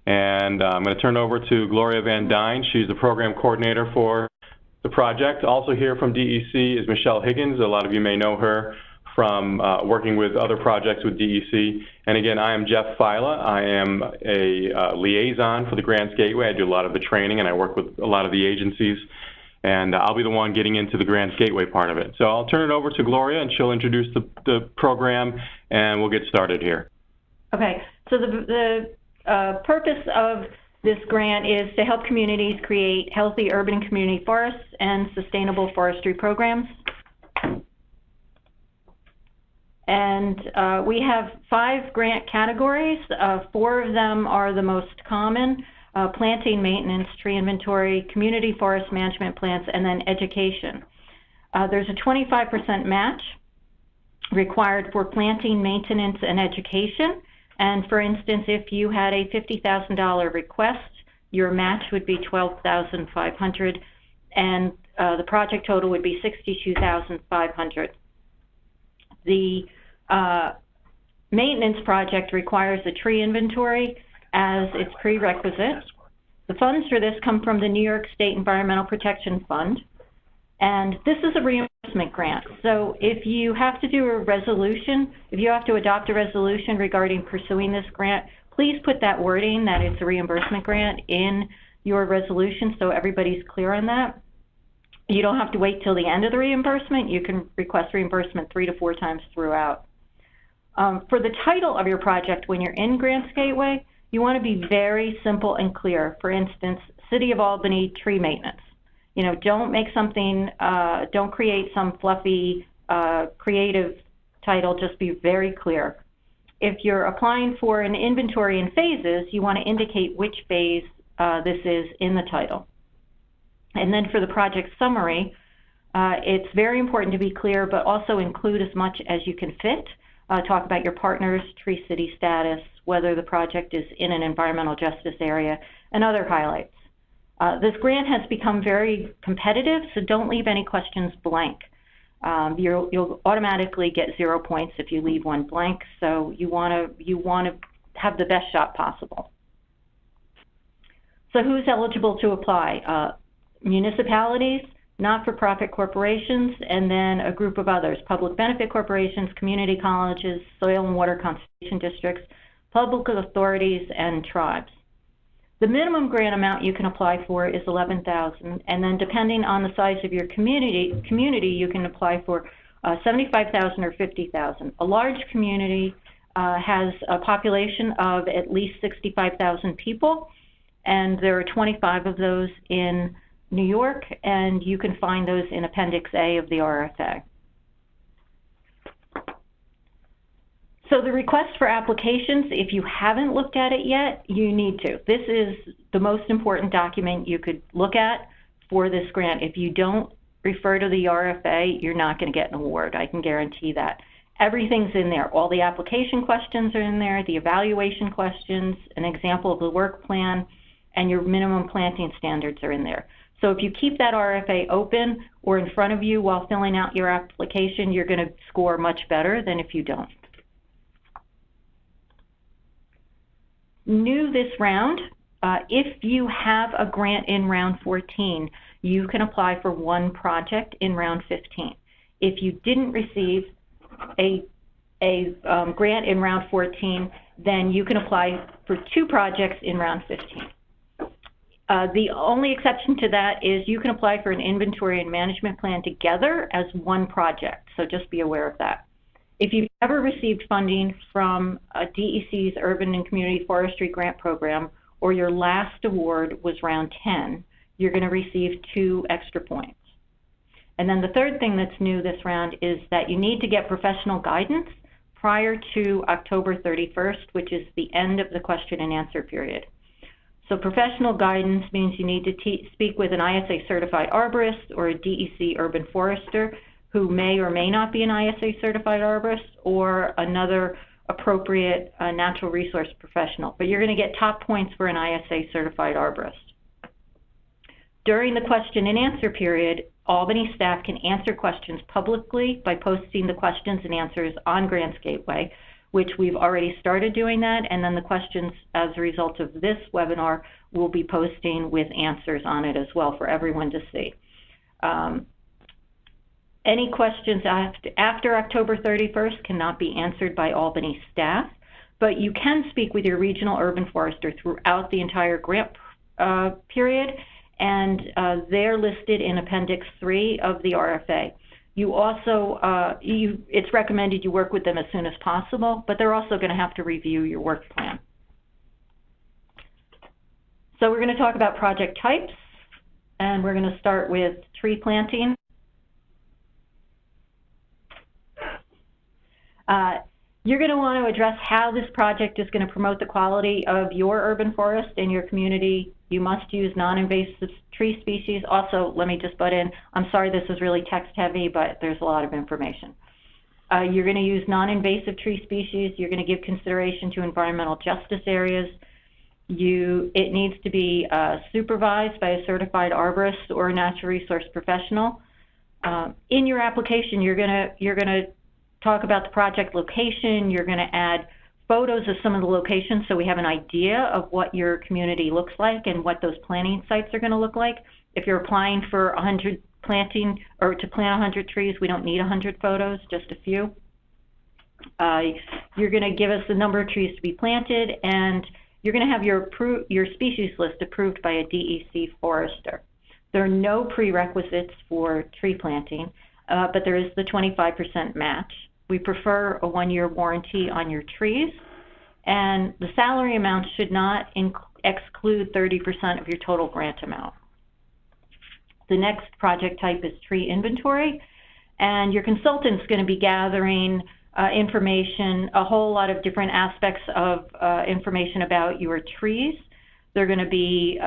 And I'm going to turn it over to Gloria Van Dyne. She's the program coordinator for the project. Also here from DEC is Michelle Higgins. A lot of you may know her from working with other projects with DEC. And again, I am Jeff Fila. I am a liaison for the Grants Gateway. I do a lot of the training and I work with a lot of the agencies. And I'll be the one getting into the Grants Gateway part of it. So I'll turn it over to Gloria and she'll introduce the program and we'll get started here. Okay, so the purpose of this grant is to help communities create healthy urban and community forests and sustainable forestry programs. And we have 5 grant categories. 4 of them are the most common: planting, maintenance, tree inventory, community forest management plans, and then education. There's a 25% match required for planting, maintenance, and education. And for instance, if you had a $50,000 request, your match would be $12,500, and the project total would be $62,500. The maintenance project requires a tree inventory as its prerequisite. The funds for this come from the New York State Environmental Protection Fund, and this is a reimbursement grant. So if you have to do a resolution, if you have to adopt a resolution regarding pursuing this grant, please put that wording that it's a reimbursement grant in your resolution so everybody's clear on that. You don't have to wait till the end of the reimbursement. You can request reimbursement 3 to 4 times throughout. For the title of your project, when you're in Grants Gateway, you want to be very simple and clear. For instance, City of Albany tree maintenance. You know, don't make something, don't create some fluffy, creative title, just be very clear. If you're applying for an inventory in phases, you want to indicate which phase this is in the title. And then for the project summary, it's very important to be clear, but also include as much as you can fit. Talk about your partners, Tree City status, whether the project is in an environmental justice area, and other highlights. This grant has become very competitive, so don't leave any questions blank. You'll automatically get 0 points if you leave one blank, so you want to have the best shot possible. So who's eligible to apply? Municipalities, not-for-profit corporations, and then a group of others: public benefit corporations, community colleges, soil and water conservation districts, public authorities, and tribes. The minimum grant amount you can apply for is $11,000, and then depending on the size of your community you can apply for $75,000 or $50,000. A large community has a population of at least 65,000 people, and there are 25 of those in New York, and you can find those in Appendix A of the RFA. So the request for applications, if you haven't looked at it yet, you need to. This is the most important document you could look at for this grant. If you don't refer to the RFA, you're not going to get an award. I can guarantee that. Everything's in there. All the application questions are in there, the evaluation questions, an example of the work plan, and your minimum planting standards are in there. So if you keep that RFA open or in front of you while filling out your application, you're going to score much better than if you don't. New this round, if you have a grant in round 14, you can apply for one project in round 15. If you didn't receive a grant in round 14, then you can apply for 2 projects in round 15. The only exception to that is you can apply for an inventory and management plan together as one project, so just be aware of that. If you've ever received funding from DEC's Urban and Community Forestry Grant Program, or your last award was round 10, you're going to receive 2 extra points. And then the third thing that's new this round is that you need to get professional guidance prior to October 31st, which is the end of the question and answer period. So professional guidance means you need to speak with an ISA certified arborist or a DEC urban forester who may or may not be an ISA certified arborist or another appropriate natural resource professional. But you're going to get top points for an ISA certified arborist. During the question and answer period, Albany staff can answer questions publicly by posting the questions and answers on Grants Gateway, which we've already started doing that, and then the questions as a result of this webinar we'll be posting with answers on it as well for everyone to see. Any questions after October 31st cannot be answered by Albany staff, but you can speak with your regional urban forester throughout the entire grant period, and they're listed in Appendix 3 of the RFA. You also, it's recommended you work with them as soon as possible, but they're also going to have to review your work plan. So we're going to talk about project types, and we're going to start with tree planting. You're going to want to address how this project is going to promote the quality of your urban forest in your community. You must use non-invasive tree species. Also, let me just butt in, I'm sorry this is really text heavy, but there's a lot of information. You're going to use non-invasive tree species. You're going to give consideration to environmental justice areas. It needs to be supervised by a certified arborist or a natural resource professional. In your application, you're going to talk about the project location. You're going to add photos of some of the locations so we have an idea of what your community looks like and what those planting sites are going to look like. If you're applying for 100 planting or to plant 100 trees, we don't need 100 photos, just a few. You're going to give us the number of trees to be planted, and you're going to have your species list approved by a DEC forester. There are no prerequisites for tree planting, but there is the 25% match. We prefer a 1-year warranty on your trees, and the salary amount should not exclude 30% of your total grant amount. The next project type is tree inventory, and your consultant's going to be gathering information, a whole lot of different aspects of information about your trees. They're going to be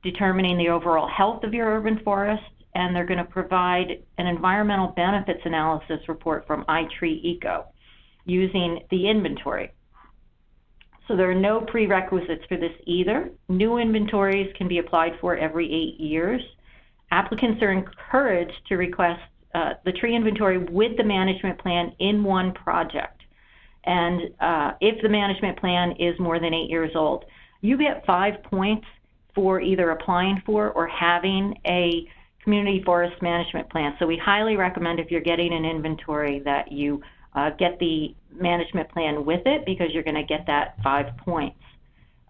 determining the overall health of your urban forest, and they're going to provide an environmental benefits analysis report from iTreeEco using the inventory. So there are no prerequisites for this either. New inventories can be applied for every 8 years. Applicants are encouraged to request the tree inventory with the management plan in one project. And if the management plan is more than 8 years old, you get 5 points for either applying for or having a community forest management plan. So we highly recommend, if you're getting an inventory, that you get the management plan with it, because you're going to get that 5 points.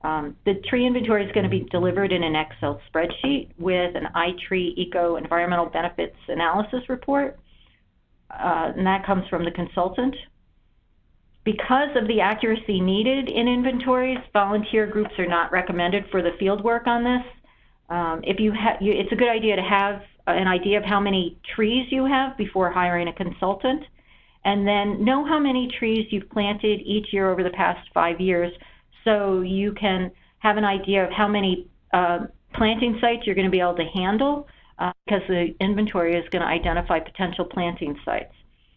The tree inventory is going to be delivered in an Excel spreadsheet with an iTreeEco environmental benefits analysis report, and that comes from the consultant. Because of the accuracy needed in inventories, volunteer groups are not recommended for the field work on this. It's a good idea to have an idea of how many trees you have before hiring a consultant, and then know how many trees you've planted each year over the past 5 years, so you can have an idea of how many planting sites you're going to be able to handle, because the inventory is going to identify potential planting sites.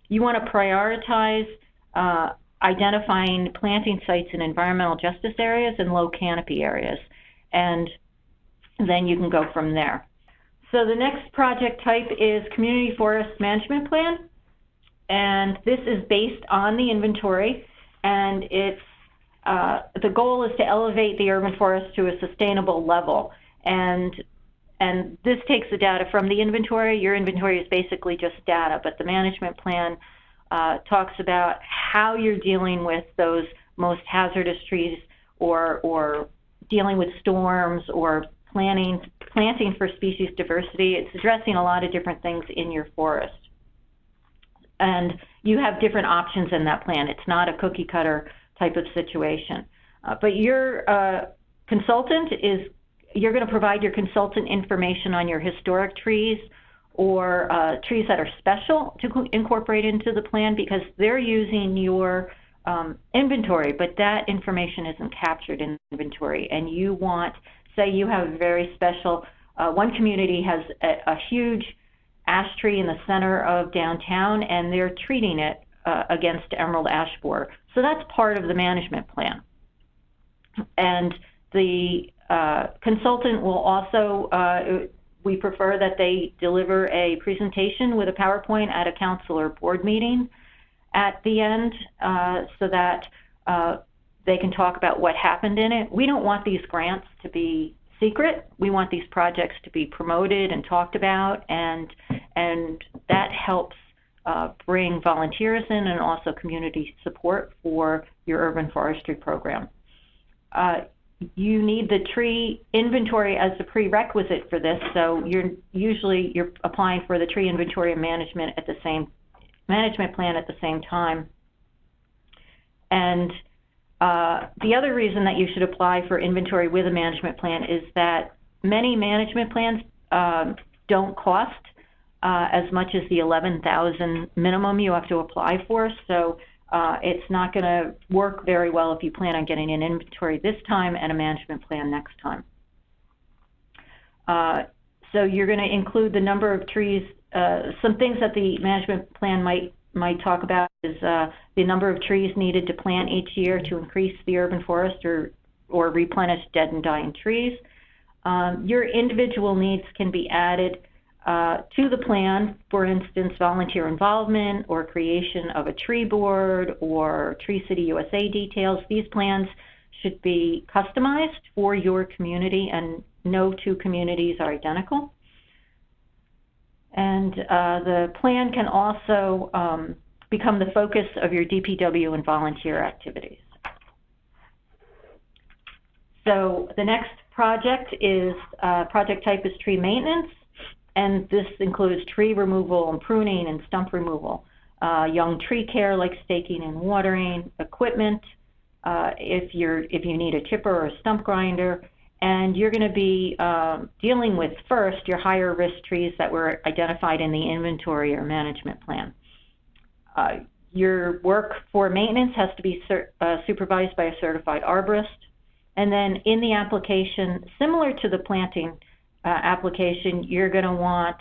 You want to prioritize identifying planting sites in environmental justice areas and low canopy areas, and then you can go from there. So the next project type is Community Forest Management Plan, and this is based on the inventory, and it's the goal is to elevate the urban forest to a sustainable level, and this takes the data from the inventory. Your inventory is basically just data, but the management plan talks about how you're dealing with those most hazardous trees, or dealing with storms, or planting for species diversity. It's addressing a lot of different things in your forest. And you have different options in that plan. It's not a cookie cutter type of situation. But your consultant you're going to provide your consultant information on your historic trees, or trees that are special to incorporate into the plan, because they're using your inventory, but that information isn't captured in inventory. And you want, say you have a very special, one community has a huge ash tree in the center of downtown, and they're treating it against emerald ash borer. So that's part of the management plan. And the consultant will also, we prefer that they deliver a presentation with a PowerPoint at a council or board meeting. at the end so that they can talk about what happened in it. We don't want these grants to be secret. We want these projects to be promoted and talked about, and that helps bring volunteers in and also community support for your urban forestry program. You need the tree inventory as a prerequisite for this, so you're applying for the tree inventory and management plan at the same time. And the other reason that you should apply for inventory with a management plan is that many management plans don't cost as much as the $11,000 minimum you have to apply for, so it's not going to work very well if you plan on getting an inventory this time and a management plan next time. So you're going to include the number of trees. Some things that the management plan might talk about is the number of trees needed to plant each year to increase the urban forest or replenish dead and dying trees. Your individual needs can be added to the plan, for instance, volunteer involvement or creation of a tree board or Tree City USA details. These plans should be customized for your community, and no two communities are identical. And the plan can also become the focus of your DPW and volunteer activities. So the next project is, project type is tree maintenance, and this includes tree removal and pruning and stump removal, young tree care like staking and watering, equipment, if you need a chipper or a stump grinder, and you're going to be dealing with first your higher risk trees that were identified in the inventory or management plan. Your work for maintenance has to be supervised by a certified arborist, and then in the application, similar to the planting application, you're going to want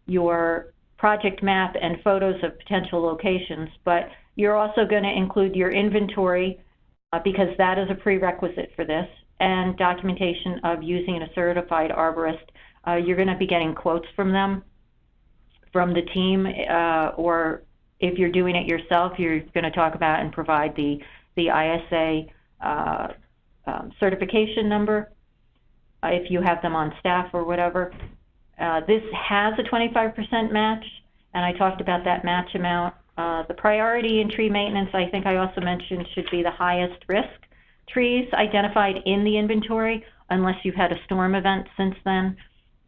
your project map and photos of potential locations, but you're also going to include your inventory because that is a prerequisite for this, and documentation of using a certified arborist. You're going to be getting quotes from them, from the team, or if you're doing it yourself, you're going to talk about and provide the ISA certification number if you have them on staff or whatever. This has a 25% match, and I talked about that match amount. The priority in tree maintenance, I think I also mentioned, should be the highest risk trees identified in the inventory, unless you've had a storm event since then,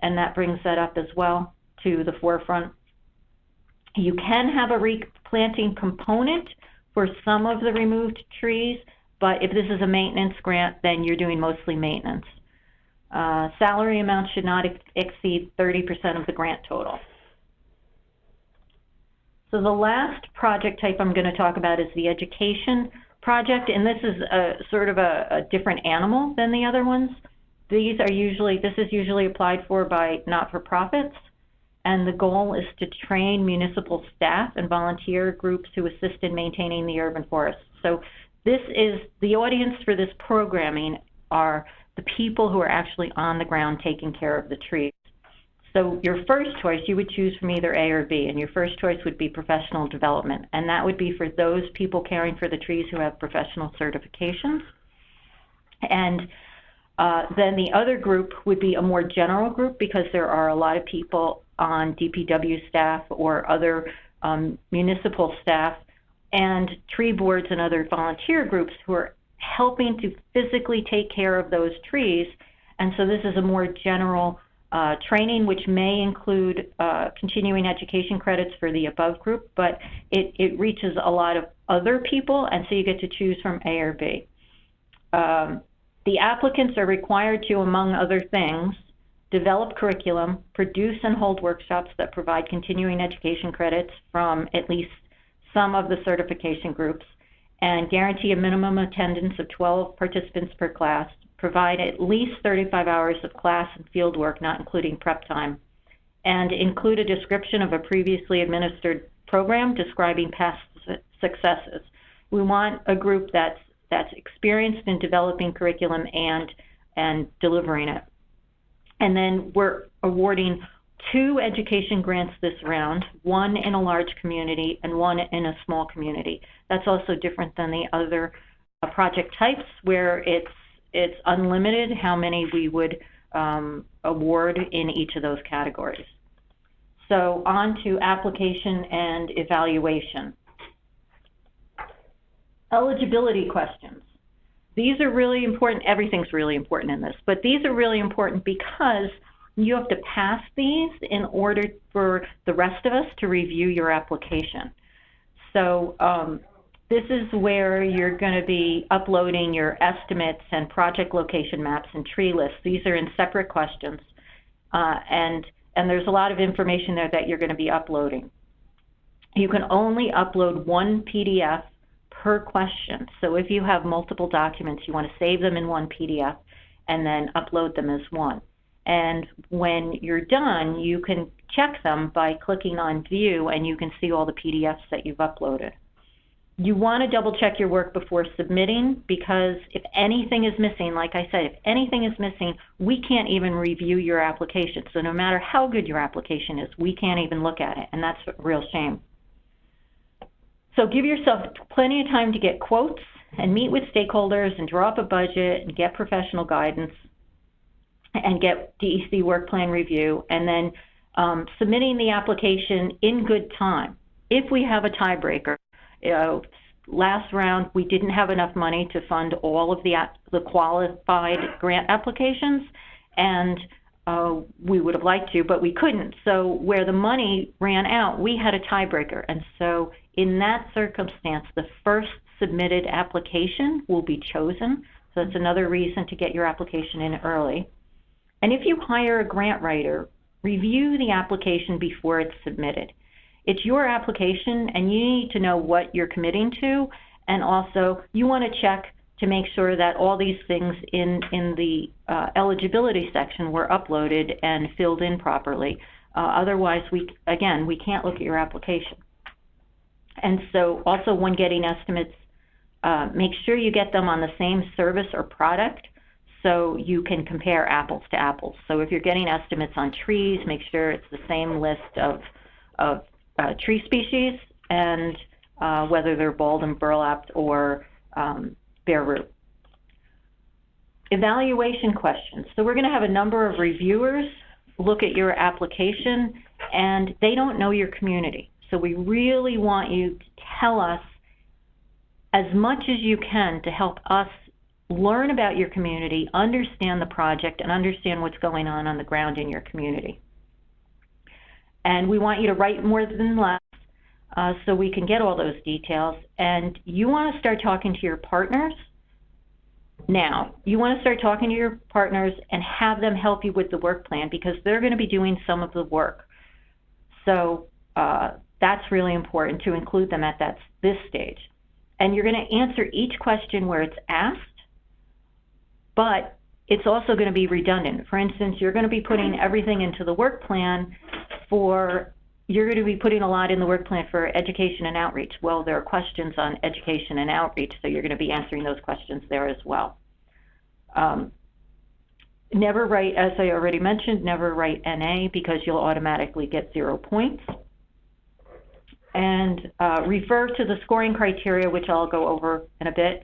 and that brings that up as well to the forefront. You can have a replanting component for some of the removed trees, but if this is a maintenance grant, then you're doing mostly maintenance. Salary amounts should not exceed 30% of the grant total. So the last project type I'm going to talk about is the education project, and this is sort of a different animal than the other ones. This is usually applied for by not-for-profits, and the goal is to train municipal staff and volunteer groups to assist in maintaining the urban forest. So this is, the audience for this programming are the people who are actually on the ground taking care of the trees. So your first choice, you would choose from either A or B, and your first choice would be professional development, and that would be for those people caring for the trees who have professional certifications. And then the other group would be a more general group, because there are a lot of people on DPW staff or other municipal staff and tree boards and other volunteer groups who are helping to physically take care of those trees. And so this is a more general training, which may include continuing education credits for the above group, but it reaches a lot of other people, and so you get to choose from A or B. The applicants are required to, among other things, develop curriculum, produce and hold workshops that provide continuing education credits from at least some of the certification groups, and guarantee a minimum attendance of 12 participants per class, provide at least 35 hours of class and field work, not including prep time, and include a description of a previously administered program describing past successes. We want a group that's experienced in developing curriculum and delivering it. And then we're awarding 2 education grants this round, 1 in a large community and 1 in a small community. That's also different than the other project types where it's unlimited how many we would award in each of those categories. So on to application and evaluation. Eligibility questions. These are really important. Everything's really important in this, but these are really important because you have to pass these in order for the rest of us to review your application. So this is where you're going to be uploading your estimates and project location maps and tree lists. These are in separate questions, and there's a lot of information there that you're going to be uploading. You can only upload 1 PDF per question. So if you have multiple documents, you want to save them in 1 PDF and then upload them as one. And when you're done, you can check them by clicking on View, and you can see all the PDFs that you've uploaded. You want to double check your work before submitting, because if anything is missing, like I said, if anything is missing, we can't even review your application. So no matter how good your application is, we can't even look at it, and that's a real shame. So give yourself plenty of time to get quotes and meet with stakeholders and draw up a budget and get professional guidance and get DEC work plan review, and then submitting the application in good time. If we have a tiebreaker, last round we didn't have enough money to fund all of the qualified grant applications, and we would have liked to, but we couldn't. So where the money ran out, we had a tiebreaker, and so in that circumstance, the first submitted application will be chosen. So that's another reason to get your application in early. And if you hire a grant writer, review the application before it's submitted. It's your application, and you need to know what you're committing to, and also you want to check to make sure that all these things in the eligibility section were uploaded and filled in properly. Otherwise, we can't look at your application. And so also when getting estimates, make sure you get them on the same service or product so you can compare apples to apples. So if you're getting estimates on trees, make sure it's the same list of tree species, and whether they're bald and burlapped or bare root. Evaluation questions. So we're going to have a number of reviewers look at your application, and they don't know your community. So we really want you to tell us as much as you can to help us learn about your community, understand the project, and understand what's going on the ground in your community. And we want you to write more than less so we can get all those details. And you want to start talking to your partners now. You want to start talking to your partners and have them help you with the work plan, because they're going to be doing some of the work. So that's really important to include them at this stage. And you're going to answer each question where it's asked, but it's also going to be redundant. For instance, you're going to be putting everything into the work plan you're going to be putting a lot in the work plan for education and outreach. Well, there are questions on education and outreach, so you're going to be answering those questions there as well. Never write, as I already mentioned, never write NA, because you'll automatically get 0 points. And refer to the scoring criteria, which I'll go over in a bit,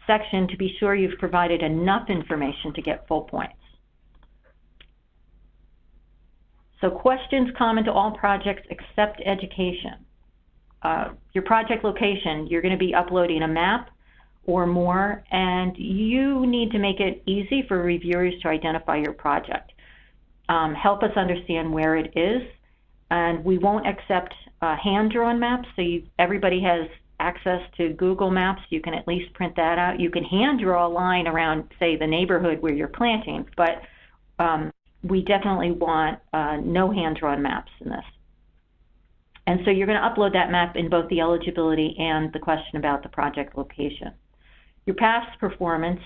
section to be sure you've provided enough information to get full points. So questions common to all projects except education. Your project location, you're going to be uploading a map or more, and you need to make it easy for reviewers to identify your project. Help us understand where it is, and we won't accept hand-drawn maps, so everybody has access to Google Maps. You can at least print that out. You can hand-draw a line around, say, the neighborhood where you're planting, but we definitely want no hand-drawn maps in this. And so you're going to upload that map in both the eligibility and the question about the project location. Your past performance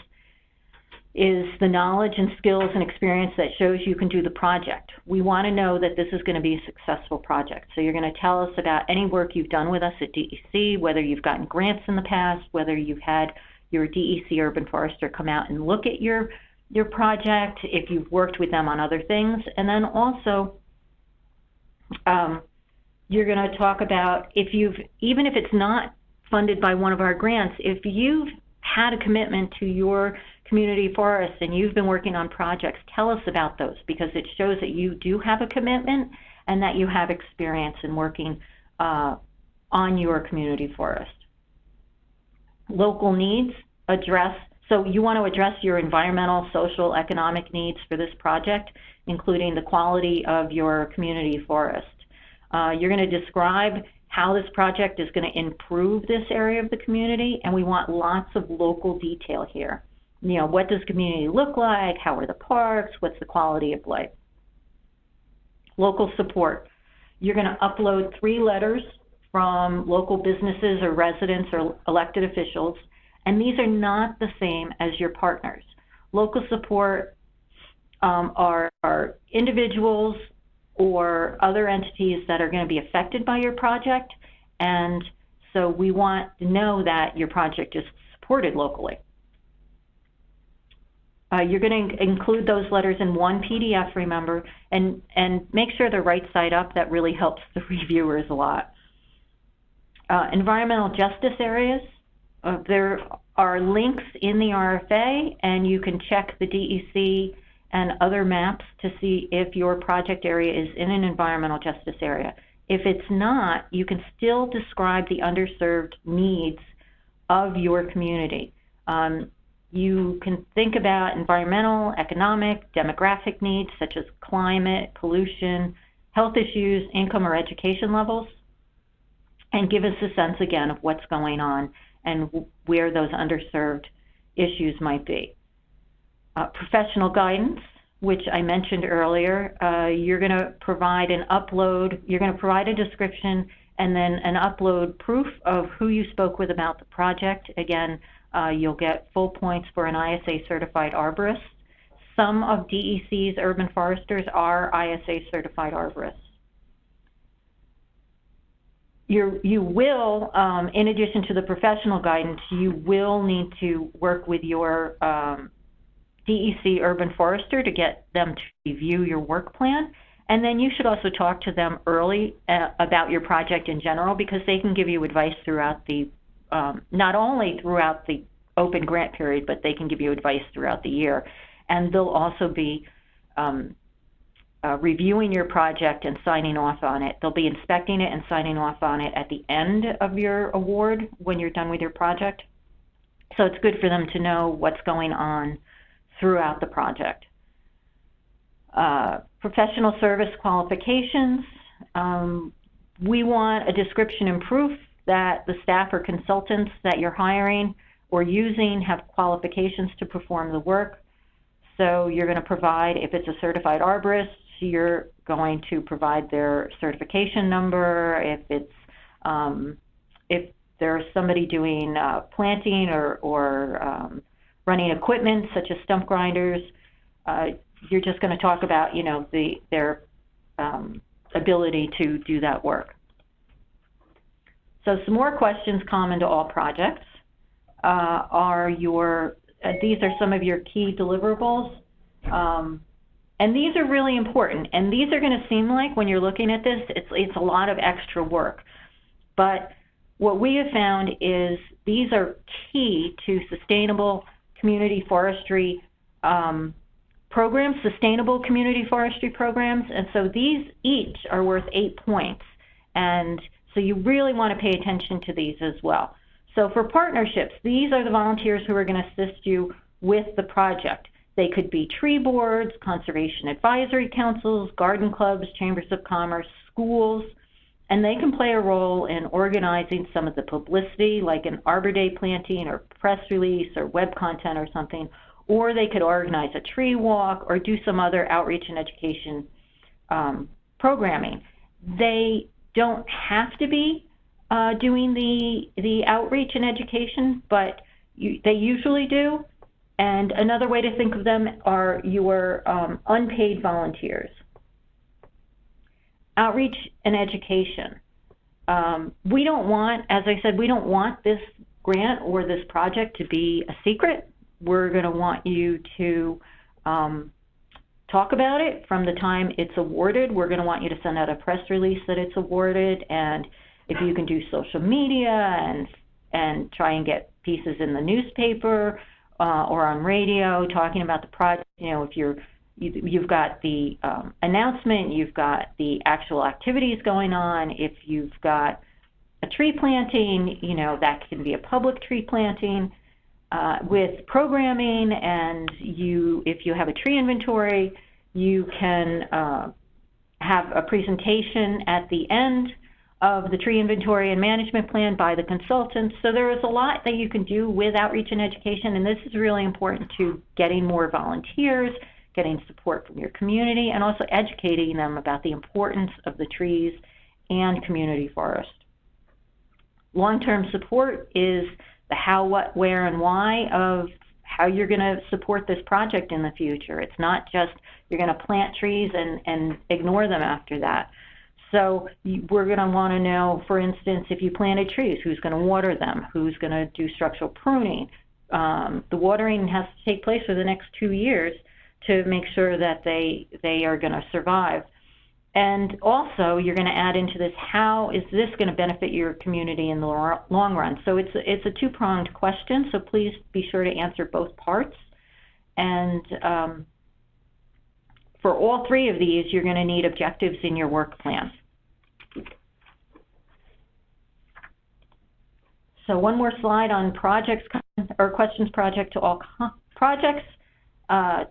is the knowledge and skills and experience that shows you can do the project. We want to know that this is going to be a successful project. So you're going to tell us about any work you've done with us at DEC, whether you've gotten grants in the past, whether you've had your DEC urban forester come out and look at your project, if you've worked with them on other things, and then also You're going to talk about even if it's not funded by one of our grants, if you've had a commitment to your community forest and you've been working on projects, tell us about those, because it shows that you do have a commitment and that you have experience in working on your community forest. Local needs, so you want to address your environmental, social, economic needs for this project, including the quality of your community forest. You're going to describe how this project is going to improve this area of the community, and we want lots of local detail here. You know, what does community look like? How are the parks? What's the quality of life? Local support. You're going to upload 3 letters from local businesses or residents or elected officials, and these are not the same as your partners. Local support are individuals or other entities that are going to be affected by your project, and so we want to know that your project is supported locally. You're going to include those letters in one PDF, remember, and make sure they're right side up. That really helps the reviewers a lot. Environmental justice areas. There are links in the RFA, and you can check the DEC and other maps to see if your project area is in an environmental justice area. If it's not, you can still describe the underserved needs of your community. You can think about environmental, economic, demographic needs such as climate, pollution, health issues, income or education levels, and give us a sense again of what's going on and where those underserved issues might be. Professional guidance, which I mentioned earlier, you're going to provide an upload, you're going to provide a description and then an upload proof of who you spoke with about the project. Again, you'll get full points for an ISA certified arborist. Some of DEC's urban foresters are ISA certified arborists. You will, in addition to the professional guidance, you will need to work with your DEC urban forester to get them to review your work plan. And then you should also talk to them early about your project in general, because they can give you advice throughout the, not only throughout the open grant period, but they can give you advice throughout the year. And they'll also be reviewing your project and signing off on it. They'll be inspecting it and signing off on it at the end of your award when you're done with your project. So it's good for them to know what's going on throughout the project. Professional service qualifications. We want a description and proof that the staff or consultants that you're hiring or using have qualifications to perform the work. So you're going to provide, if it's a certified arborist, you're going to provide their certification number. If it's if there's somebody doing planting or running equipment such as stump grinders, you're just going to talk about, you know, their ability to do that work. So some more questions common to all projects are these are some of your key deliverables. And these are really important, and these are going to seem like, when you're looking at this, it's a lot of extra work. But what we have found is these are key to sustainable community forestry programs, sustainable community forestry programs, and so these each are worth 8 points. And so you really want to pay attention to these as well. So for partnerships, these are the volunteers who are going to assist you with the project. They could be tree boards, conservation advisory councils, garden clubs, chambers of commerce, schools, and they can play a role in organizing some of the publicity, like an Arbor Day planting or press release or web content or something, or they could organize a tree walk or do some other outreach and education programming. They don't have to be doing the outreach and education, but they usually do. And another way to think of them are your unpaid volunteers. Outreach and education. We don't want, as I said, we don't want this grant or this project to be a secret. We're going to want you to talk about it from the time it's awarded. We're going to want you to send out a press release that it's awarded, and if you can do social media and try and get pieces in the newspaper or on radio talking about the project. You know, if you've got the announcement, you've got the actual activities going on. If you've got a tree planting, you know, that can be a public tree planting with programming, and if you have a tree inventory, you can have a presentation at the end of the tree inventory and management plan by the consultants. So there is a lot that you can do with outreach and education, and this is really important to getting more volunteers, getting support from your community, and also educating them about the importance of the trees and community forest. Long-term support is the how, what, where, and why of how you're going to support this project in the future. It's not just you're going to plant trees and ignore them after that. So we're going to want to know, for instance, if you planted trees, who's going to water them, who's going to do structural pruning. The watering has to take place for the next 2 years to make sure that they are going to survive. And also, you're going to add into this, how is this going to benefit your community in the long run? So it's a two-pronged question, so please be sure to answer both parts. And for all three of these, you're going to need objectives in your work plan. So one more slide on projects, or questions project to all projects.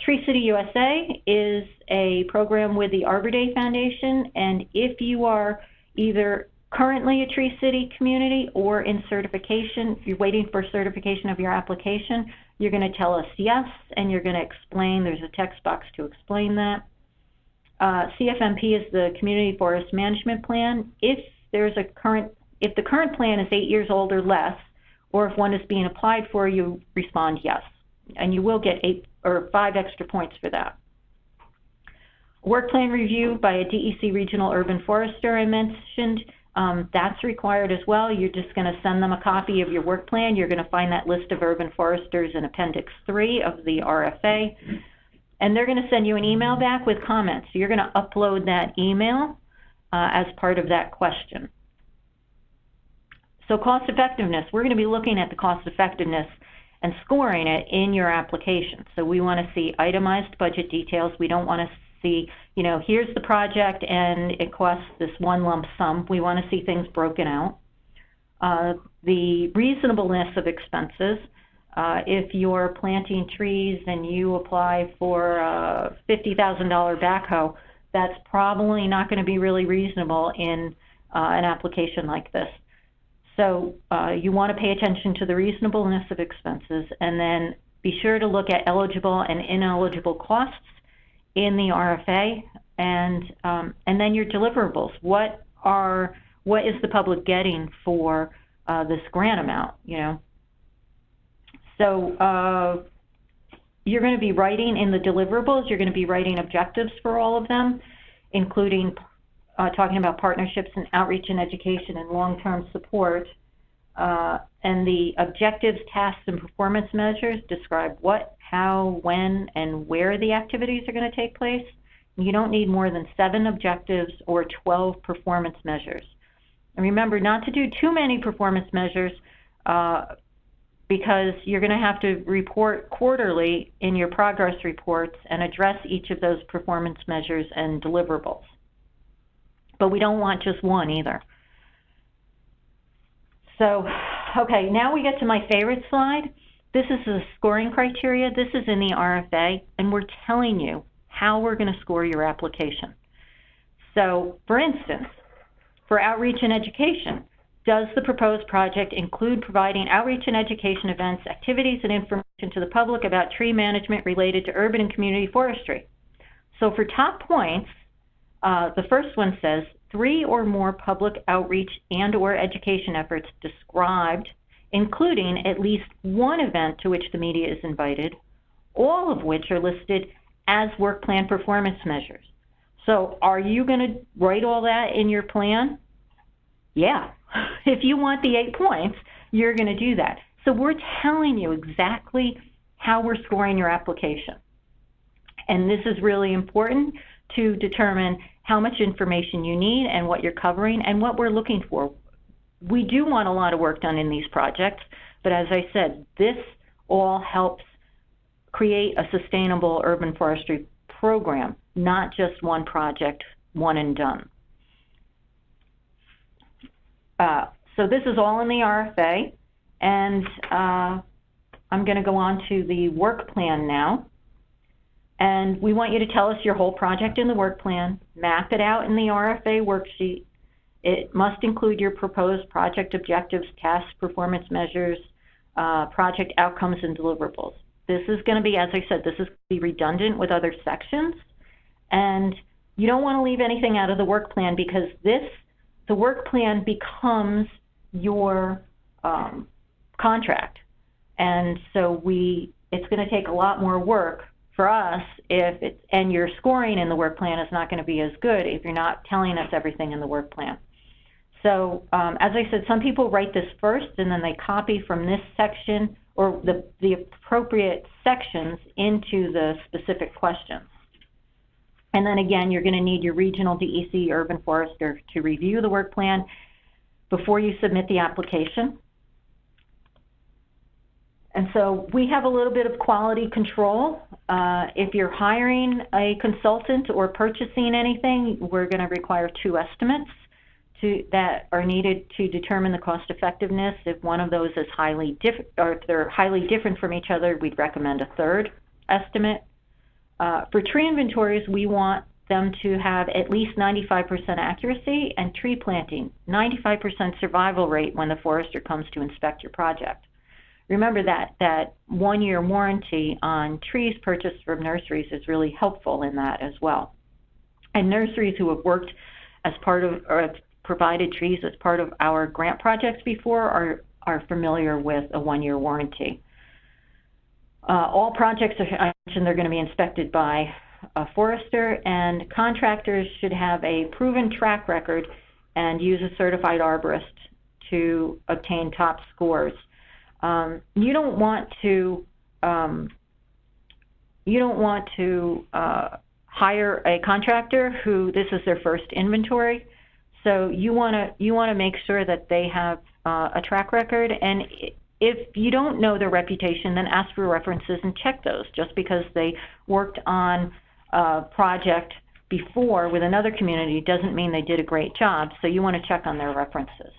Tree City USA is a program with the Arbor Day Foundation, and if you are either currently a Tree City community or in certification, if you're waiting for certification of your application, you're going to tell us yes, and you're going to explain. There's a text box to explain that. CFMP is the Community Forest Management Plan. If the current plan is 8 years old or less, or if one is being applied for, you respond yes, and you will get 5 extra points for that. Work plan review by a DEC regional urban forester I mentioned, that's required as well. You're just going to send them a copy of your work plan. You're going to find that list of urban foresters in Appendix 3 of the RFA, and they're going to send you an email back with comments. So you're going to upload that email as part of that question. So cost effectiveness, we're going to be looking at the cost effectiveness and scoring it in your application. So we want to see itemized budget details. We don't want to see, you know, here's the project and it costs this one lump sum. We want to see things broken out. The reasonableness of expenses. If you're planting trees and you apply for a $50,000 backhoe, that's probably not going to be really reasonable in an application like this. So you want to pay attention to the reasonableness of expenses, and then be sure to look at eligible and ineligible costs in the RFA, and then your deliverables. What is the public getting for this grant amount? You know. So you're going to be writing in the deliverables. You're going to be writing objectives for all of them, including talking about partnerships and outreach and education and long-term support. And the objectives, tasks, and performance measures describe what, how, when, and where the activities are going to take place. You don't need more than 7 objectives or 12 performance measures. And remember not to do too many performance measures because you're going to have to report quarterly in your progress reports and address each of those performance measures and deliverables. But we don't want just one either. So, okay, now we get to my favorite slide. This is the scoring criteria. This is in the RFA, and we're telling you how we're going to score your application. So, for instance, for outreach and education, does the proposed project include providing outreach and education events, activities, and information to the public about tree management related to urban and community forestry? So for top points, the first one says 3 or more public outreach and/or education efforts described, including at least one event to which the media is invited, all of which are listed as work plan performance measures. So are you going to write all that in your plan? Yeah. If you want the 8 points, you're going to do that. So we're telling you exactly how we're scoring your application. And this is really important to determine how much information you need and what you're covering and what we're looking for. We do want a lot of work done in these projects, but as I said, this all helps create a sustainable urban forestry program, not just one project, one and done. So this is all in the RFA, and I'm going to go on to the work plan now. And we want you to tell us your whole project in the work plan, map it out in the RFA worksheet. It must include your proposed project objectives, tasks, performance measures, project outcomes, and deliverables. This is going to be, as I said, this is going to be redundant with other sections. And you don't want to leave anything out of the work plan, because the work plan becomes your contract. And so it's going to take a lot more work for us and your scoring in the work plan is not going to be as good if you're not telling us everything in the work plan. So as I said, some people write this first and then they copy from this section or the appropriate sections into the specific questions. And then again, you're going to need your regional DEC urban forester to review the work plan before you submit the application. And so we have a little bit of quality control. If you're hiring a consultant or purchasing anything, we're going to require 2 estimates that are needed to determine the cost effectiveness. If one of those is highly different, or if they're highly different from each other, we'd recommend a 3rd estimate. For tree inventories, we want them to have at least 95% accuracy, and tree planting, 95% survival rate when the forester comes to inspect your project. Remember that 1-year warranty on trees purchased from nurseries is really helpful in that as well. And nurseries who have worked as part of, or have provided trees as part of our grant projects before are familiar with a 1-year warranty. All projects, I mentioned, they're going to be inspected by a forester, and contractors should have a proven track record and use a certified arborist to obtain top scores. You don't want to hire a contractor who this is their first inventory. So you want to make sure that they have a track record, and if you don't know their reputation, then ask for references and check those. Just because they worked on a project before with another community doesn't mean they did a great job. So you want to check on their references.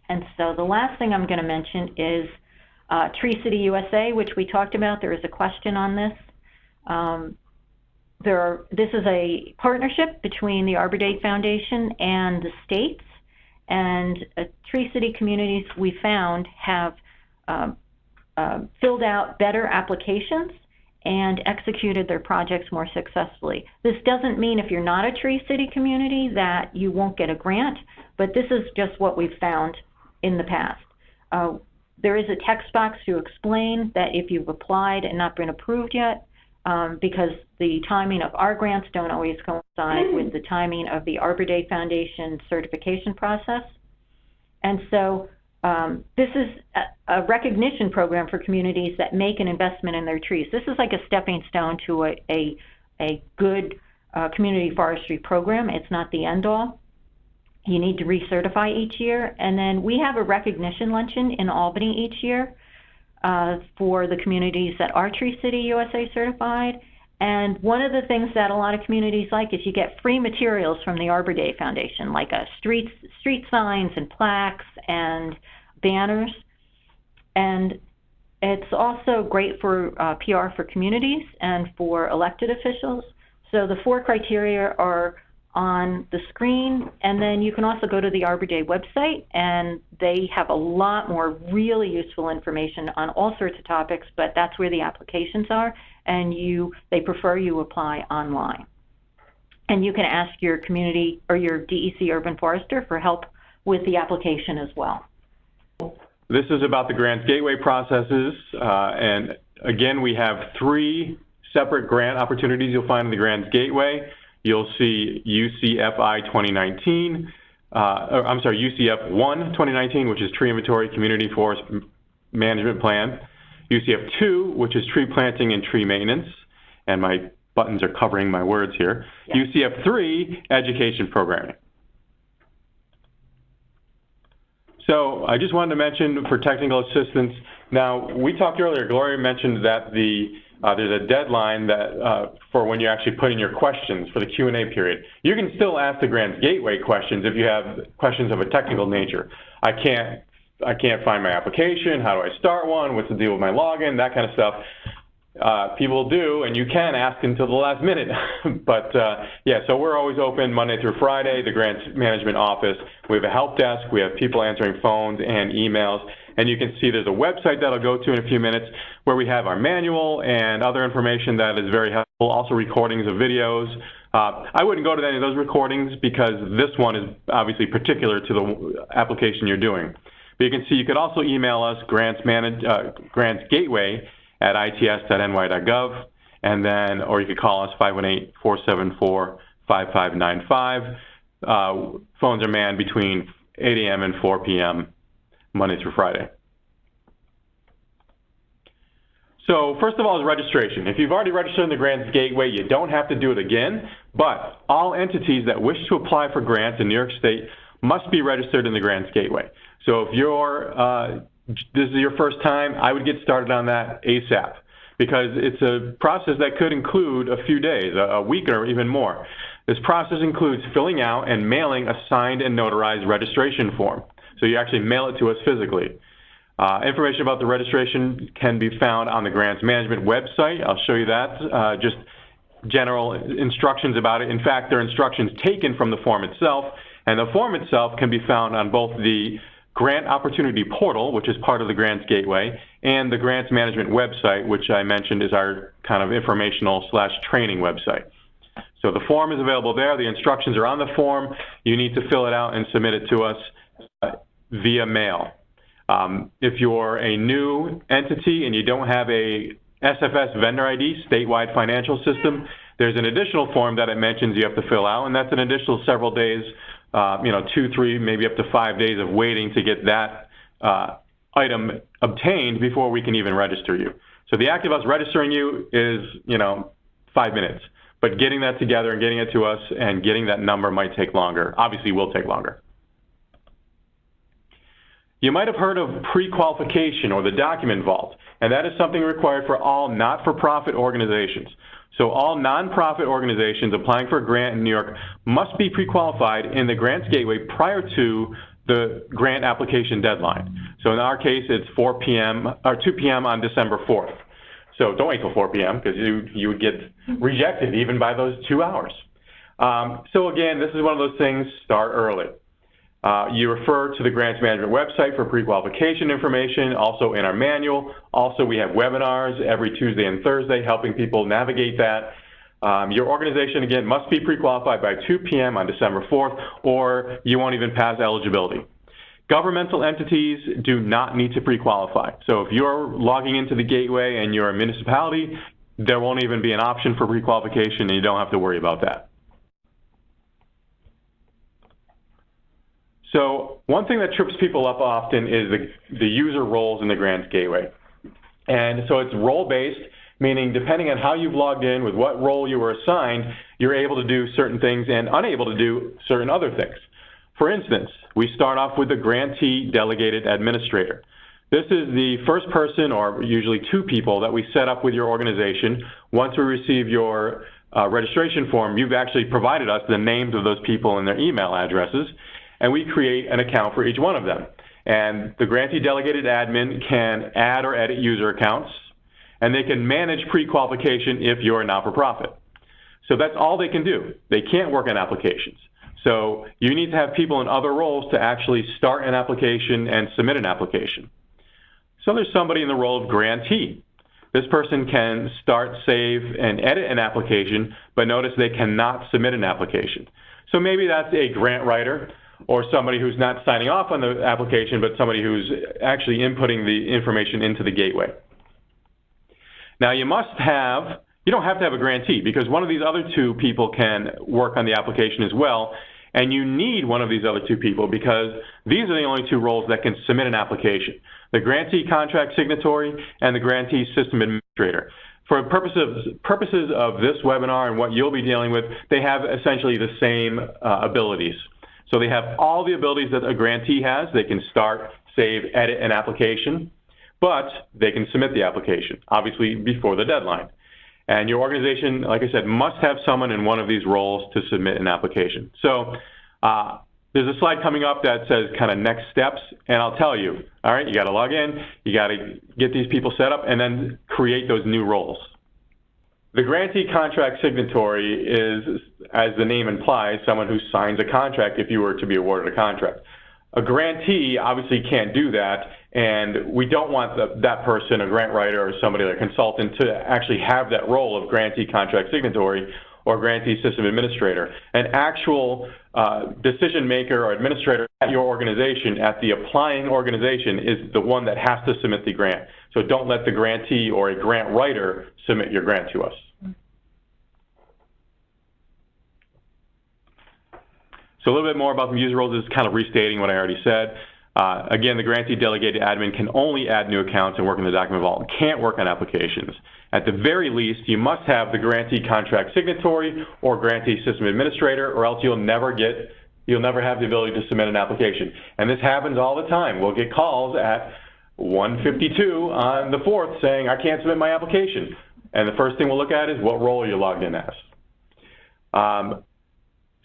And so the last thing I'm going to mention is Tree City USA, which we talked about. There is a question on this. This is a partnership between the Arbor Day Foundation and the states. And Tree City communities, we found, have filled out better applications and executed their projects more successfully. This doesn't mean if you're not a Tree City community that you won't get a grant, but this is just what we've found in the past. There is a text box to explain that if you've applied and not been approved yet, because the timing of our grants don't always coincide with the timing of the Arbor Day Foundation certification process. And so this is a recognition program for communities that make an investment in their trees. This is like a stepping stone to a good community forestry program. It's not the end all. You need to recertify each year. And then we have a recognition luncheon in Albany each year for the communities that are Tree City USA certified. And one of the things that a lot of communities like is you get free materials from the Arbor Day Foundation, like street signs and plaques and banners. And it's also great for PR for communities and for elected officials. So the 4 criteria are on the screen, and then you can also go to the Arbor Day website, and they have a lot more really useful information on all sorts of topics, but that's where the applications are, and they prefer you apply online. And you can ask your community or your DEC urban forester for help with the application as well. This is about the grants gateway processes, and again, we have 3 separate grant opportunities you'll find in the grants gateway. You'll see UCFI 2019, UCF 1 2019, which is Tree Inventory Community Forest Management Plan, UCF 2, which is Tree Planting and Tree Maintenance, and my buttons are covering my words here. Yeah. UCF3, education programming. So I just wanted to mention for technical assistance, now we talked earlier, Gloria mentioned that there's a deadline that for when you actually put in your questions for the Q&A period. You can still ask the Grants Gateway questions if you have questions of a technical nature. I can't find my application, how do I start one, what's the deal with my login, that kind of stuff. People do, and you can ask until the last minute. But yeah, so we're always open Monday through Friday, the Grants Management Office. We have a help desk, we have people answering phones and emails, and you can see there's a website that I'll go to in a few minutes where we have our manual and other information that is very helpful, also recordings of videos. I wouldn't go to any of those recordings because this one is obviously particular to the application you're doing. But you can see you could also email us, Grants Gateway at its.ny.gov, and then, or you could call us 518-474-5595. Phones are manned between 8 a.m. and 4 p.m. Monday through Friday. So first of all is registration. If you've already registered in the Grants Gateway, you don't have to do it again, but all entities that wish to apply for grants in New York State must be registered in the Grants Gateway. So if you're this is your first time, I would get started on that ASAP because it's a process that could include a few days, a week or even more. This process includes filling out and mailing a signed and notarized registration form. So you actually mail it to us physically. Information about the registration can be found on the Grants Management website. I'll show you that, just general instructions about it. In fact, there are instructions taken from the form itself, and the form itself can be found on both the Grant Opportunity Portal, which is part of the Grants Gateway, and the Grants Management website, which I mentioned is our kind of informational/training website. So the form is available there. The instructions are on the form. You need to fill it out and submit it to us via mail. If you're a new entity and you don't have a SFS vendor ID, statewide financial system, there's an additional form that it mentions you have to fill out, and that's an additional several days, 2, 3, maybe up to 5 days of waiting to get that item obtained before we can even register you. So the act of us registering you is, 5 minutes, but getting that together and getting it to us and getting that number might take longer. Obviously, will take longer. You might have heard of pre-qualification or the document vault, and that is something required for all not-for-profit organizations. So all nonprofit organizations applying for a grant in New York must be pre-qualified in the Grants Gateway prior to the grant application deadline. So in our case, it's 4 p.m. or 2 p.m. on December 4th. So don't wait till 4 p.m. because you would get rejected even by those 2 hours. So again, this is one of those things, start early. You refer to the Grants Management website for pre-qualification information, also in our manual. Also, we have webinars every Tuesday and Thursday helping people navigate that. Your organization, again, must be pre-qualified by 2 p.m. on December 4th, or you won't even pass eligibility. Governmental entities do not need to pre-qualify. So if you're logging into the gateway and you're a municipality, there won't even be an option for pre-qualification, and you don't have to worry about that. So one thing that trips people up often is the user roles in the Grants Gateway. And so it's role-based, meaning depending on how you've logged in, with what role you were assigned, you're able to do certain things and unable to do certain other things. For instance, we start off with the Grantee Delegated Administrator. This is the first person, or usually 2 people, that we set up with your organization. Once we receive your registration form, you've actually provided us the names of those people and their email addresses, and we create an account for each one of them. And the Grantee Delegated Admin can add or edit user accounts, and they can manage pre-qualification if you're a not-for-profit. So that's all they can do. They can't work on applications. So you need to have people in other roles to actually start an application and submit an application. So there's somebody in the role of grantee. This person can start, save, and edit an application, but notice they cannot submit an application. So maybe that's a grant writer, or somebody who's not signing off on the application, but somebody who's actually inputting the information into the gateway. Now you don't have to have a grantee, because one of these other 2 people can work on the application as well, and you need one of these other 2 people because these are the only 2 roles that can submit an application: the grantee contract signatory and the grantee system administrator. for purposes of this webinar and what you'll be dealing with, they have essentially the same abilities. So they have all the abilities that a grantee has. They can start, save, edit an application, but they can submit the application, obviously before the deadline. And your organization, like I said, must have someone in one of these roles to submit an application. So there's a slide coming up that says kind of next steps, and I'll tell you, all right, you got to log in, you got to get these people set up, and then create those new roles. The grantee contract signatory is, as the name implies, someone who signs a contract if you were to be awarded a contract. A grantee obviously can't do that, and we don't want that person, a grant writer or somebody, like a consultant, to actually have that role of grantee contract signatory or grantee system administrator. An actual decision maker or administrator at your organization, at the applying organization, is the one that has to submit the grant. So don't let the grantee or a grant writer submit your grant to us. So a little bit more about the user roles is kind of restating what I already said. Again, the grantee delegated admin can only add new accounts and work in the document vault and can't work on applications. At the very least, you must have the grantee contract signatory or grantee system administrator, or else you'll never have the ability to submit an application. And this happens all the time. We'll get calls at 1:52 on the 4th saying, I can't submit my application. And the first thing we'll look at is what role are you logged in as.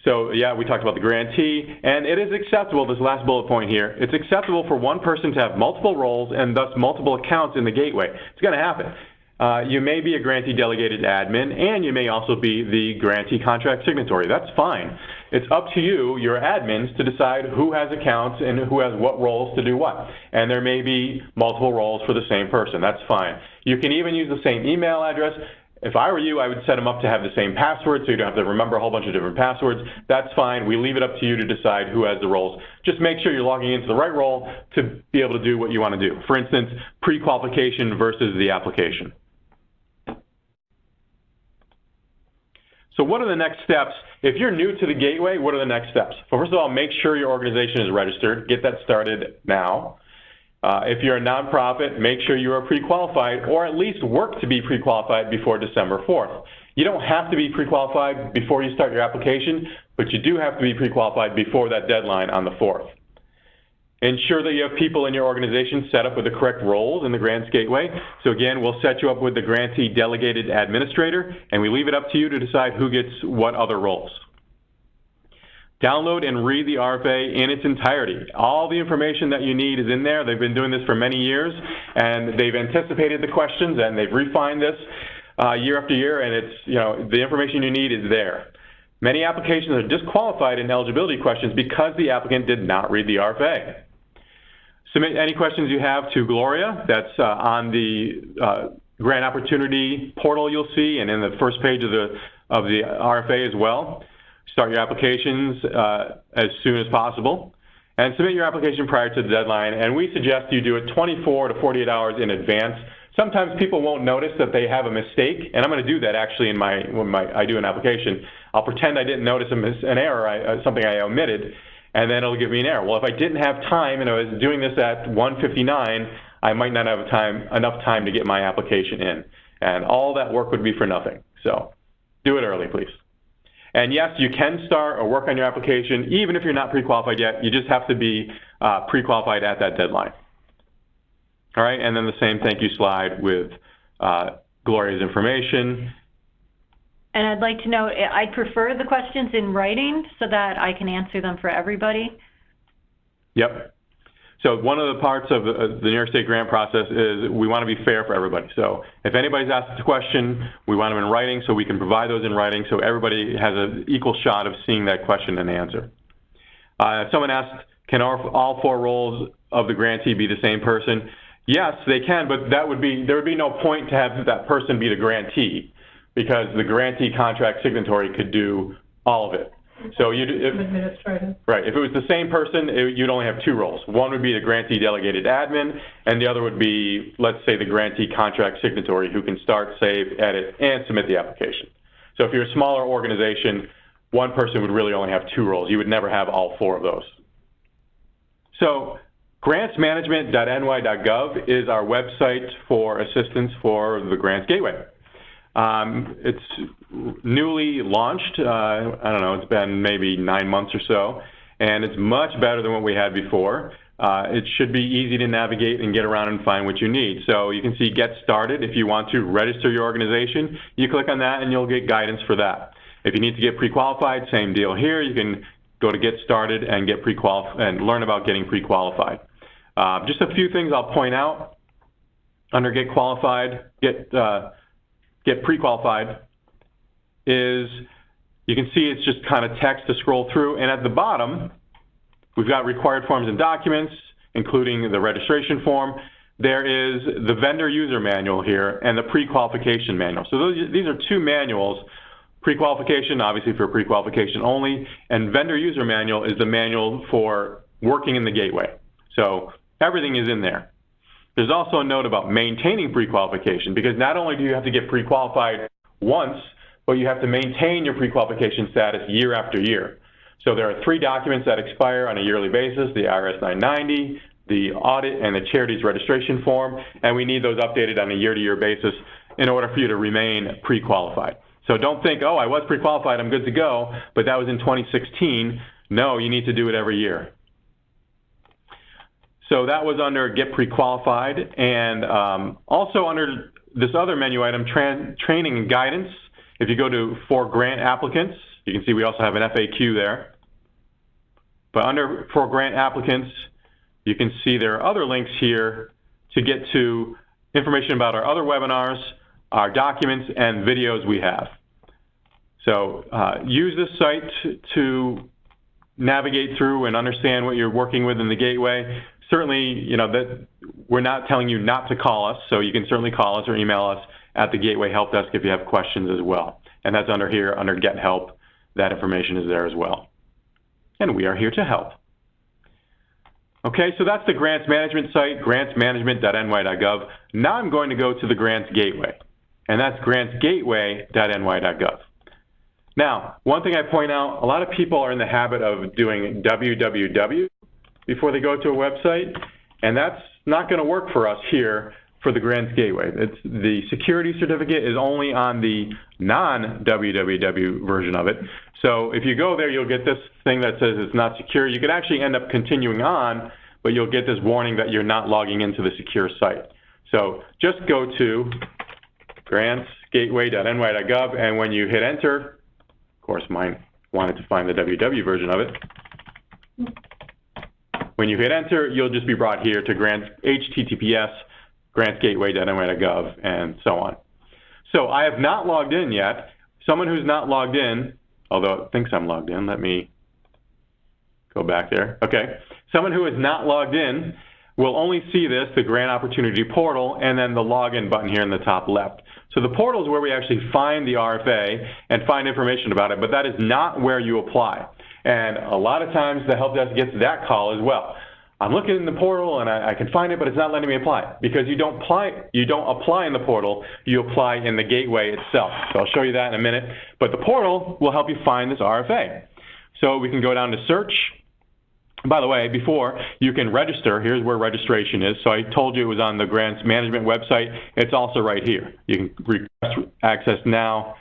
So yeah, we talked about the grantee, and it is acceptable, this last bullet point here, it's acceptable for one person to have multiple roles and thus multiple accounts in the gateway. It's going to happen. You may be a grantee delegated admin, and you may also be the grantee contract signatory. That's fine. It's up to you, your admins, to decide who has accounts and who has what roles to do what. And there may be multiple roles for the same person. That's fine. You can even use the same email address. If I were you, I would set them up to have the same password so you don't have to remember a whole bunch of different passwords. That's fine. We leave it up to you to decide who has the roles. Just make sure you're logging into the right role to be able to do what you want to do. For instance, pre-qualification versus the application. So what are the next steps? If you're new to the gateway, what are the next steps? Well, first of all, make sure your organization is registered. Get that started now. If you're a nonprofit, make sure you are pre-qualified, or at least work to be pre-qualified before December 4th. You don't have to be pre-qualified before you start your application, but you do have to be pre-qualified before that deadline on the 4th. Ensure that you have people in your organization set up with the correct roles in the grants gateway. So again, we'll set you up with the grantee delegated administrator, and we leave it up to you to decide who gets what other roles. Download and read the RFA in its entirety. All the information that you need is in there. They've been doing this for many years, and they've anticipated the questions, and they've refined this year after year, and it's, the information you need is there. Many applications are disqualified in eligibility questions because the applicant did not read the RFA. Submit any questions you have to Gloria. That's on the grant opportunity portal you'll see, and in the first page of the RFA as well. Start your applications as soon as possible, and submit your application prior to the deadline. And we suggest you do it 24 to 48 hours in advance. Sometimes people won't notice that they have a mistake, and I'm going to do that actually when I do an application. I'll pretend I didn't notice an error, something I omitted, and then it'll give me an error. Well, if I didn't have time and I was doing this at 1:59, I might not have enough time to get my application in, and all that work would be for nothing. So do it early, please. And yes, you can start or work on your application even if you're not pre-qualified yet. You just have to be pre-qualified at that deadline. All right, and then the same thank you slide with Gloria's information. And I'd like to know, I'd prefer the questions in writing so that I can answer them for everybody. Yep. So one of the parts of the New York State grant process is we want to be fair for everybody. So if anybody's asked a question, we want them in writing so we can provide those in writing so everybody has an equal shot of seeing that question and answer. Someone asked, can all 4 roles of the grantee be the same person? Yes, they can, but there would be no point to have that person be the grantee because the grantee contract signatory could do all of it. So administrative. Right. If it was the same person, you'd only have 2 roles. One would be the grantee delegated admin, and the other would be, let's say, the grantee contract signatory who can start, save, edit, and submit the application. So if you're a smaller organization, one person would really only have 2 roles. You would never have all 4 of those. So grantsmanagement.ny.gov is our website for assistance for the Grants Gateway. It's newly launched. I don't know, it's been maybe 9 months or so, and it's much better than what we had before. It should be easy to navigate and get around and find what you need. So you can see Get Started. If you want to register your organization, you click on that and you'll get guidance for that. If you need to get pre-qualified, same deal here. You can go to Get Started and get pre-qualified and learn about getting pre-qualified. Just a few things I'll point out under Get Pre-Qualified is you can see it's just kind of text to scroll through, and at the bottom we've got required forms and documents, including the registration form. There is the vendor user manual here and the pre-qualification manual. So these are two manuals. Pre-qualification, obviously for pre-qualification only, and vendor user manual is the manual for working in the gateway. So everything is in there. There's also a note about maintaining pre-qualification, because not only do you have to get pre-qualified once, but you have to maintain your pre-qualification status year after year. So there are 3 documents that expire on a yearly basis: the IRS 990, the audit, and the charities registration form, and we need those updated on a year-to-year basis in order for you to remain pre-qualified. So don't think, oh, I was pre-qualified, I'm good to go, but that was in 2016. No, you need to do it every year. So that was under Get Pre-Qualified, and also under this other menu item, Training and Guidance. If you go to For Grant Applicants, you can see we also have an FAQ there. But under For Grant Applicants, you can see there are other links here to get to information about our other webinars, our documents, and videos we have. So use this site to navigate through and understand what you're working with in the gateway. Certainly, you know, that we're not telling you not to call us, so you can certainly call us or email us at the Gateway Help Desk if you have questions as well. And that's under here, under Get Help. That information is there as well. And we are here to help. Okay, so that's the grants management site, grantsmanagement.ny.gov. Now I'm going to go to the Grants Gateway, and that's grantsgateway.ny.gov. Now, one thing I point out, a lot of people are in the habit of doing www before they go to a website, and that's not going to work for us here for the Grants Gateway. The security certificate is only on the non-www version of it. So if you go there, you'll get this thing that says it's not secure. You could actually end up continuing on, but you'll get this warning that you're not logging into the secure site. So just go to grantsgateway.ny.gov, and when you hit enter, of course mine wanted to find the www version of it. When you hit enter, you'll just be brought here to https grantsgateway.ny.gov and so on. So I have not logged in yet. Someone who's not logged in, although it thinks I'm logged in, let me go back there. Okay, someone who is not logged in will only see this, the Grant Opportunity Portal, and then the login button here in the top left. So the portal is where we actually find the RFA and find information about it, but that is not where you apply. And a lot of times the help desk gets that call as well. I'm looking in the portal and I can find it, but it's not letting me apply, because you don't apply in the portal, you apply in the gateway itself. So I'll show you that in a minute. But the portal will help you find this RFA. So we can go down to search. By the way, before you can register, here's where registration is. So I told you it was on the Grants Management website. It's also right here. You can request access now,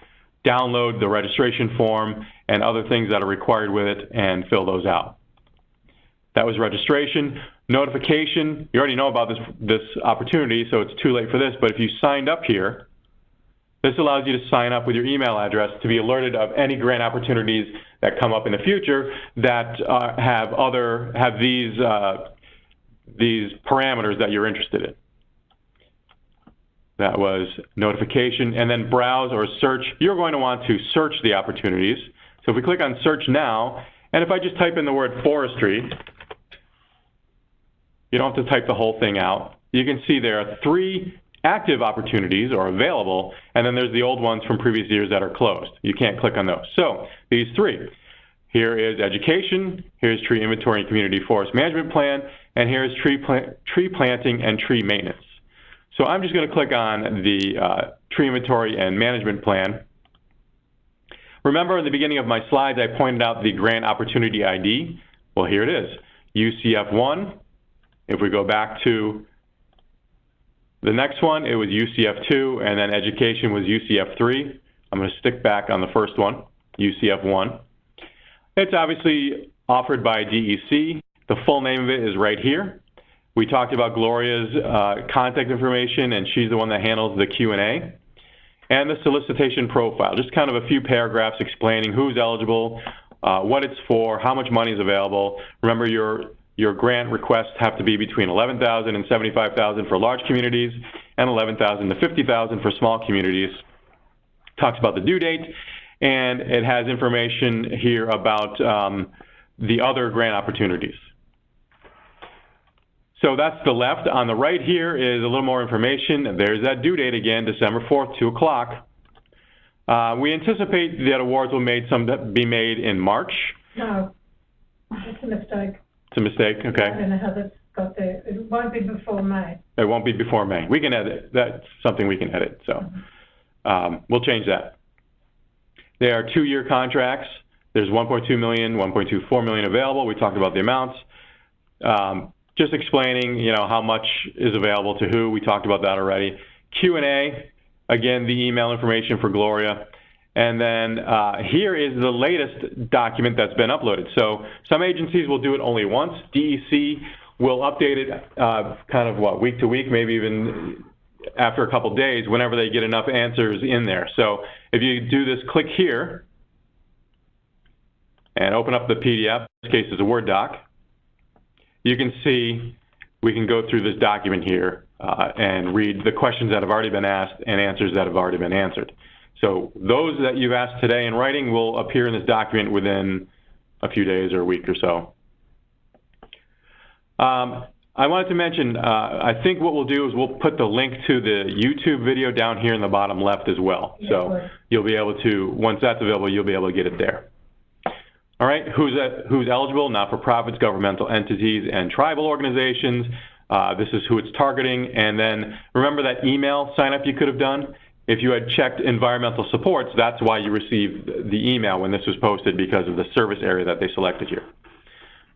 download the registration form and other things that are required with it, and fill those out. That was registration. Notification, you already know about this opportunity, so it's too late for this, but if you signed up here, this allows you to sign up with your email address to be alerted of any grant opportunities that come up in the future that have these parameters that you're interested in. That was notification, and then browse or search. You're going to want to search the opportunities. So if we click on search now, and if I just type in the word forestry, you don't have to type the whole thing out. You can see there are 3 active opportunities or available, and then there's the old ones from previous years that are closed. You can't click on those. So these 3. Here is education, here's tree inventory and community forest management plan, and here's tree planting and tree maintenance. So I'm just going to click on the tree inventory and management plan. Remember in the beginning of my slides, I pointed out the grant opportunity ID. Well, here it is, UCF1. If we go back to The next one, it was UCF2, and then education was UCF3. I'm going to stick back on the first one, UCF1. It's obviously offered by DEC. The full name of it is right here. We talked about Gloria's contact information, and she's the one that handles the Q&A. And the solicitation profile, just kind of a few paragraphs explaining who's eligible, what it's for, how much money is available. Remember, your grant requests have to be between $11,000 and $75,000 for large communities and $11,000 to $50,000 for small communities. Talks about the due date, and it has information here about the other grant opportunities. So that's the left. On the right here is a little more information. There's that due date again, December 4th, 2 o'clock. We anticipate that awards will be made in March. No, it's a mistake. It's a mistake, okay. I don't know how that's got there. It won't be before May. It won't be before May. We can edit. That's something we can edit, so we'll change that. They are 2-year contracts. There's 1.2 million, 1.24 million available. We talked about the amounts. Just explaining, how much is available to who. We talked about that already. Q&A, again, the email information for Gloria. And then here is the latest document that's been uploaded. So some agencies will do it only once. DEC will update it week to week, maybe even after a couple days, whenever they get enough answers in there. So if you do this, click here and open up the PDF. In this case, it's a Word doc. You can see we can go through this document here and read the questions that have already been asked and answers that have already been answered. So those that you've asked today in writing will appear in this document within a few days or a week or so. I wanted to mention, I think what we'll do is we'll put the link to the YouTube video down here in the bottom left as well. Yeah, so you'll be able to, once that's available, you'll be able to get it there. All right, who's eligible? Not-for-profits, governmental entities, and tribal organizations. This is who it's targeting. And then remember that email sign-up you could have done? If you had checked environmental supports, that's why you received the email when this was posted, because of the service area that they selected here.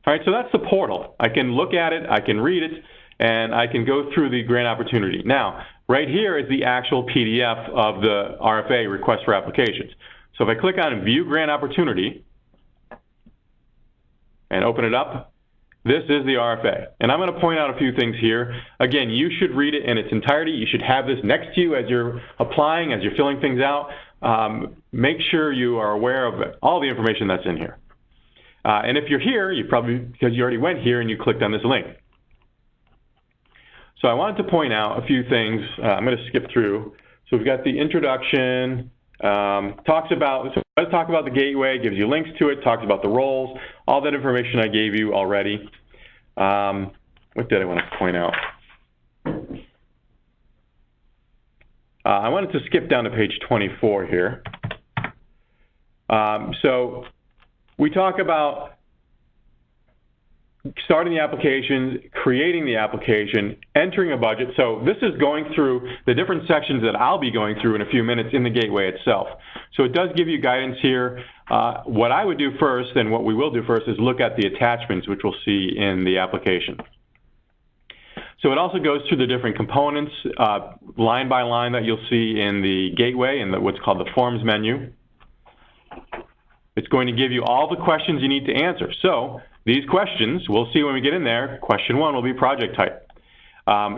All right, so that's the portal. I can look at it, I can read it, and I can go through the grant opportunity. Now, right here is the actual PDF of the RFA, Request for Applications. So if I click on View Grant Opportunity, and open it up, this is the RFA. And I'm going to point out a few things here. Again, you should read it in its entirety. You should have this next to you as you're applying, as you're filling things out. Make sure you are aware of all the information that's in here. And if you're here, you probably, because you already went here and you clicked on this link. So I wanted to point out a few things. I'm going to skip through. So we've got the introduction. Talks about the gateway, gives you links to it, talks about the roles, all that information I gave you already. What did I want to point out? I wanted to skip down to page 24 here. So we talk about starting the application, creating the application, entering a budget. So this is going through the different sections that I'll be going through in a few minutes in the gateway itself. So it does give you guidance here. What I would do first, and what we will do first, is look at the attachments, which we'll see in the application. So it also goes through the different components, line by line, that you'll see in the gateway and what's called the forms menu. It's going to give you all the questions you need to answer. So these questions, we'll see when we get in there. Question 1 will be project type.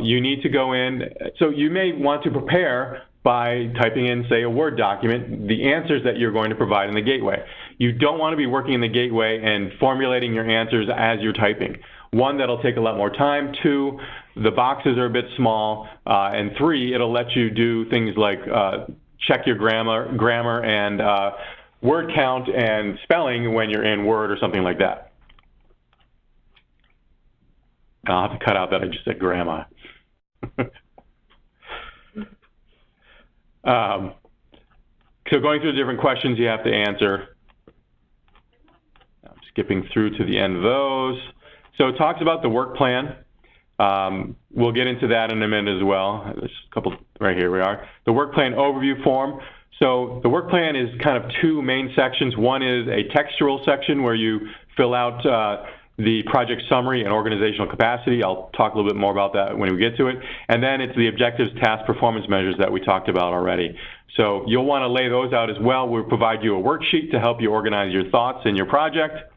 You need to go in, so you may want to prepare by typing in, say, a Word document, the answers that you're going to provide in the gateway. You don't want to be working in the gateway and formulating your answers as you're typing. 1, that'll take a lot more time. 2, the boxes are a bit small. And 3, it'll let you do things like check your grammar and word count and spelling when you're in Word or something like that. I'll have to cut out that I just said grandma. So going through the different questions you have to answer. I'm skipping through to the end of those. So it talks about the work plan. We'll get into that in a minute as well. There's a couple, right here we are. The work plan overview form. So the work plan is kind of 2 main sections. One is a textual section where you fill out the project summary and organizational capacity. I'll talk a little bit more about that when we get to it. And then it's the objectives, task, performance measures that we talked about already. So you'll want to lay those out as well. We'll provide you a worksheet to help you organize your thoughts in your project.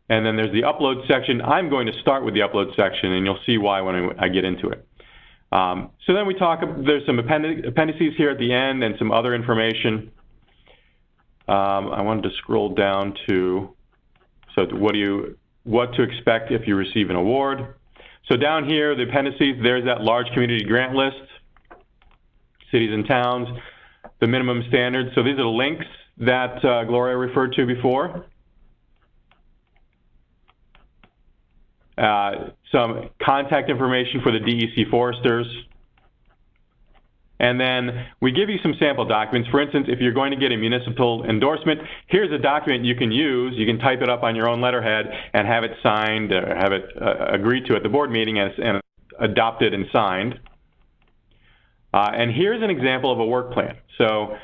And then there's the upload section. I'm going to start with the upload section, and you'll see why when I get into it. So then we talk, there's some appendices here at the end and some other information. I wanted to scroll down to, so what to expect if you receive an award. So down here, the appendices, there's that large community grant list, cities and towns, the minimum standards. So these are the links that Gloria referred to before. Some contact information for the DEC foresters. And then we give you some sample documents. For instance, if you're going to get a municipal endorsement, here's a document you can use. You can type it up on your own letterhead and have it signed, or have it agreed to at the board meeting and adopted and signed. And here's an example of a work plan. So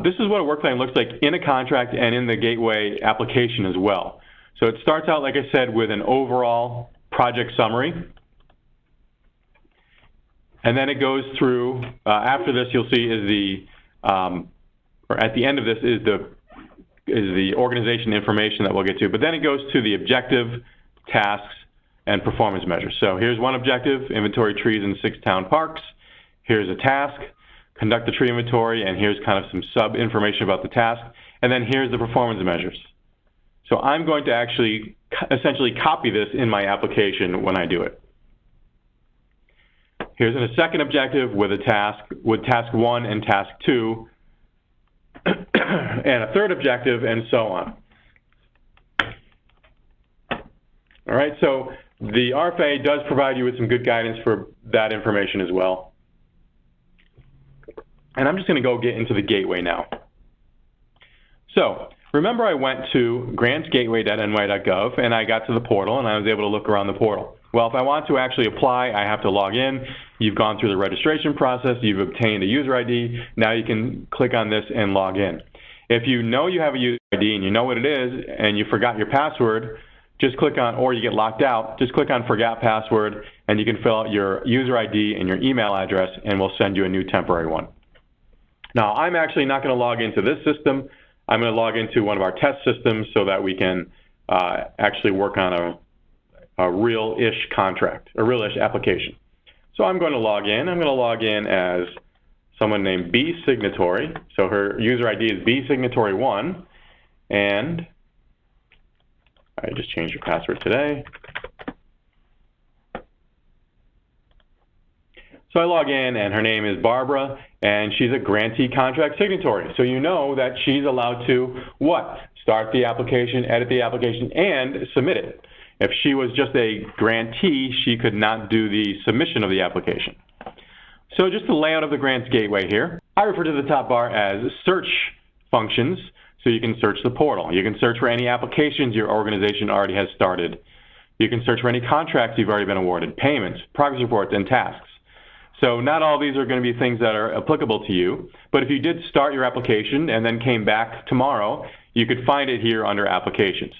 this is what a work plan looks like in a contract and in the Gateway application as well. So it starts out, like I said, with an overall project summary. And then it goes through, after this you'll see is the, or at the end of this is the organization information that we'll get to. But then it goes to the objective, tasks, and performance measures. So here's one objective, inventory trees in 6 town parks. Here's a task, conduct the tree inventory, and here's kind of some sub-information about the task. And then here's the performance measures. So I'm going to actually essentially copy this in my application when I do it. Here's a second objective with a task, with task 1 and task 2, and a third objective, and so on. All right, so the RFA does provide you with some good guidance for that information as well. And I'm just going to go get into the Gateway now. So remember I went to grantsgateway.ny.gov and I got to the portal and I was able to look around the portal. Well, if I want to actually apply, I have to log in. You've gone through the registration process, you've obtained a user ID, now you can click on this and log in. If you know you have a user ID and you know what it is and you forgot your password, just click on, or you get locked out, just click on Forgot Password and you can fill out your user ID and your email address and we'll send you a new temporary one. Now, I'm actually not going to log into this system. I'm going to log into one of our test systems so that we can actually work on a real-ish contract, a real-ish application. So I'm going to log in. I'm going to log in as someone named B Signatory. So her user ID is B Signatory 1. And I just changed her password today. So I log in, and her name is Barbara, and she's a grantee contract signatory. So you know that she's allowed to, what? Start the application, edit the application, and submit it. If she was just a grantee, she could not do the submission of the application. So just the layout of the Grants Gateway here. I refer to the top bar as search functions, so you can search the portal. You can search for any applications your organization already has started. You can search for any contracts you've already been awarded, payments, progress reports, and tasks. So not all these are going to be things that are applicable to you, but if you did start your application and then came back tomorrow, you could find it here under Applications.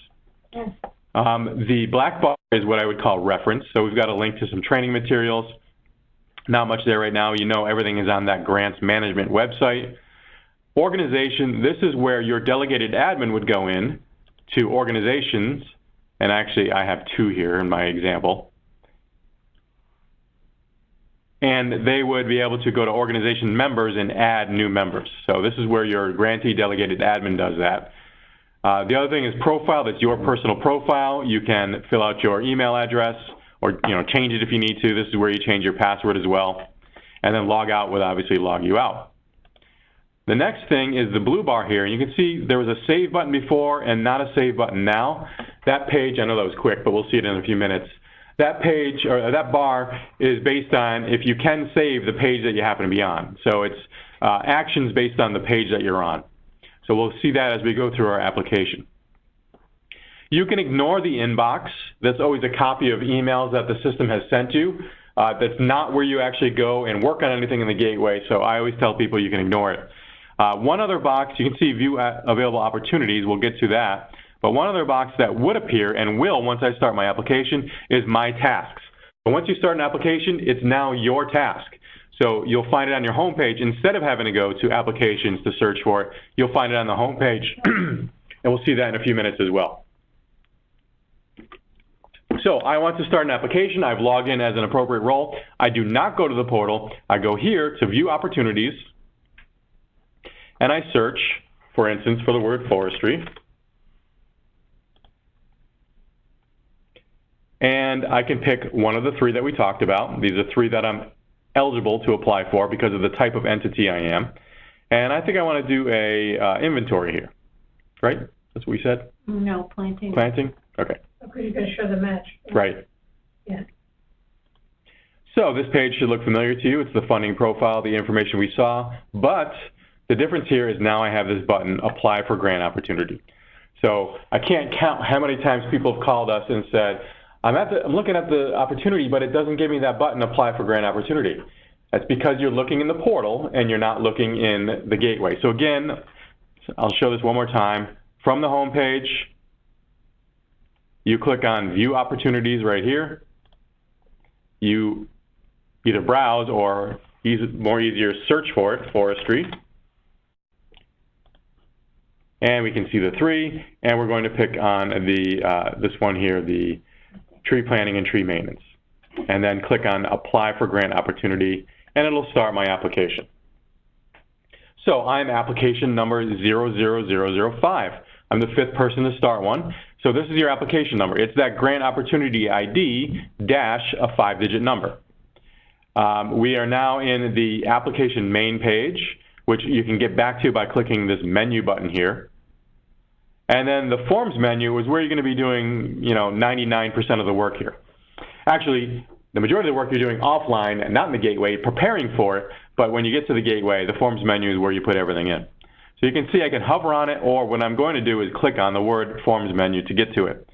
Yes. The black bar is what I would call reference, so we've got a link to some training materials. Not much there right now. You know everything is on that grants management website. Organization, this is where your delegated admin would go in to organizations, and actually I have 2 here in my example. And they would be able to go to organization members and add new members. So this is where your grantee delegated admin does that. The other thing is profile. That's your personal profile. You can fill out your email address or change it if you need to. This is where you change your password as well. And then log out would obviously log you out. The next thing is the blue bar here. You can see there was a save button before and not a save button now. That page, I know that was quick, but we'll see it in a few minutes. That page, or that bar, is based on if you can save the page that you happen to be on. So it's actions based on the page that you're on. So we'll see that as we go through our application. You can ignore the inbox. That's always a copy of emails that the system has sent you. That's not where you actually go and work on anything in the Gateway, so I always tell people you can ignore it. One other box, you can see View Available Opportunities. We'll get to that. But one other box that would appear and will once I start my application is My Tasks. But once you start an application, it's now your task. So you'll find it on your home page. Instead of having to go to Applications to search for it, you'll find it on the home page, and we'll see that in a few minutes as well. So I want to start an application. I've logged in as an appropriate role. I do not go to the portal. I go here to View Opportunities, and I search, for instance, for the word Forestry. And I can pick one of the three that we talked about. These are three that I'm eligible to apply for because of the type of entity I am. And I think I want to do a inventory here, right? That's what we said? No, planting. Planting? Okay. Because you're going to show the match. Right. Yeah. So this page should look familiar to you. It's the funding profile, the information we saw, but the difference here is now I have this button, Apply for Grant Opportunity. So I can't count how many times people have called us and said, I'm looking at the opportunity, but it doesn't give me that button, Apply for Grant Opportunity. That's because you're looking in the portal and you're not looking in the gateway. So again, I'll show this one more time. From the home page, you click on View Opportunities right here. You either browse or, more easier, search for it, Forestry. And we can see the three, and we're going to pick on this one here, the tree planting and tree maintenance. And then click on Apply for Grant Opportunity, and it'll start my application. So I'm application number 00005. I'm the 5th person to start one. So this is your application number. It's that grant opportunity ID dash a 5-digit number. We are now in the application main page, which you can get back to by clicking this menu button here. And then the forms menu is where you're going to be doing, 99% of the work here. Actually, the majority of the work you're doing offline and not in the gateway, preparing for it, but when you get to the gateway, the forms menu is where you put everything in. So you can see I can hover on it, or what I'm going to do is click on the word Forms menu to get to it.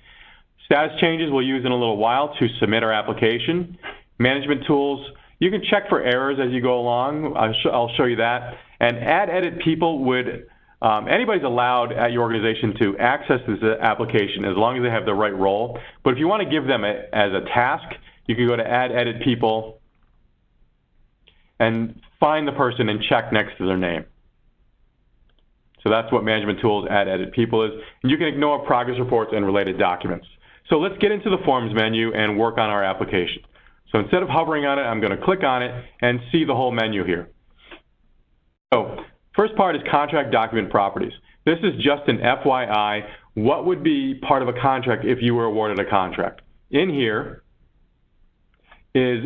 Status changes we'll use in a little while to submit our application. Management tools, you can check for errors as you go along. I'll show you that. And add edit people would, anybody's allowed at your organization to access this application as long as they have the right role. But if you want to give them it as a task, you can go to add edit people and find the person and check next to their name. So that's what Management Tools Add Edit People is. And you can ignore progress reports and related documents. So let's get into the Forms menu and work on our application. So instead of hovering on it, I'm going to click on it and see the whole menu here. So first part is Contract Document Properties. This is just an FYI, what would be part of a contract if you were awarded a contract. In here is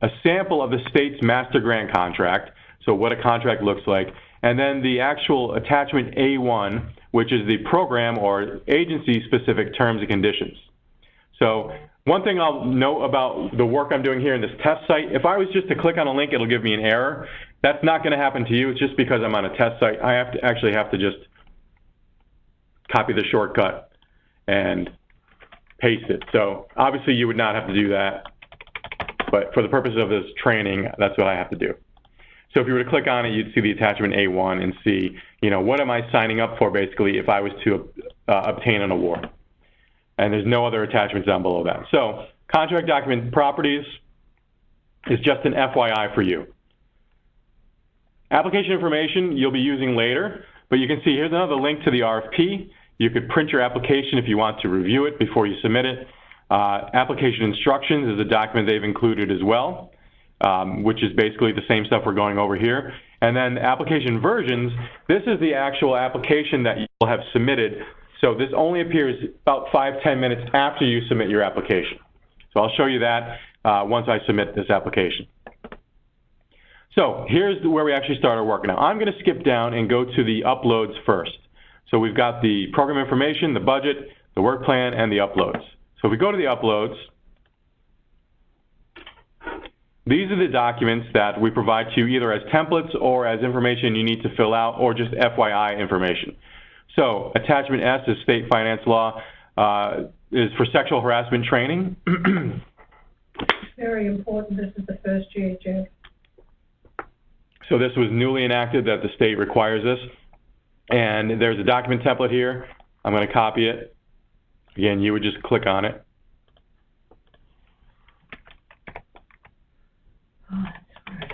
a sample of the state's master grant contract, so what a contract looks like. And then the actual attachment A1, which is the program or agency-specific terms and conditions. So one thing I'll note about the work I'm doing here in this test site, if I was just to click on a link, it'll give me an error. That's not going to happen to you. It's just because I'm on a test site. I actually have to just copy the shortcut and paste it. So obviously you would not have to do that, but for the purposes of this training, that's what I have to do. So if you were to click on it, you'd see the attachment A1 and see, what am I signing up for basically if I was to obtain an award. And there's no other attachments down below that. So Contract Document Properties is just an FYI for you. Application information you'll be using later, but you can see here's another link to the RFP. You could print your application if you want to review it before you submit it. Application instructions is a document they've included as well. Which is basically the same stuff we're going over here. And then application versions, this is the actual application that you will have submitted. So this only appears about 5–10 minutes after you submit your application. So I'll show you that once I submit this application. So here's where we actually start our work. Now I'm going to skip down and go to the uploads first. So we've got the program information, the budget, the work plan, and the uploads. So if we go to the uploads, these are the documents that we provide to you either as templates or as information you need to fill out or just FYI information. So attachment S is state finance law, is for sexual harassment training. Very important. This is the first GHF. So this was newly enacted that the state requires this. And there's a document template here. I'm going to copy it. Again, you would just click on it. Oh, that's weird.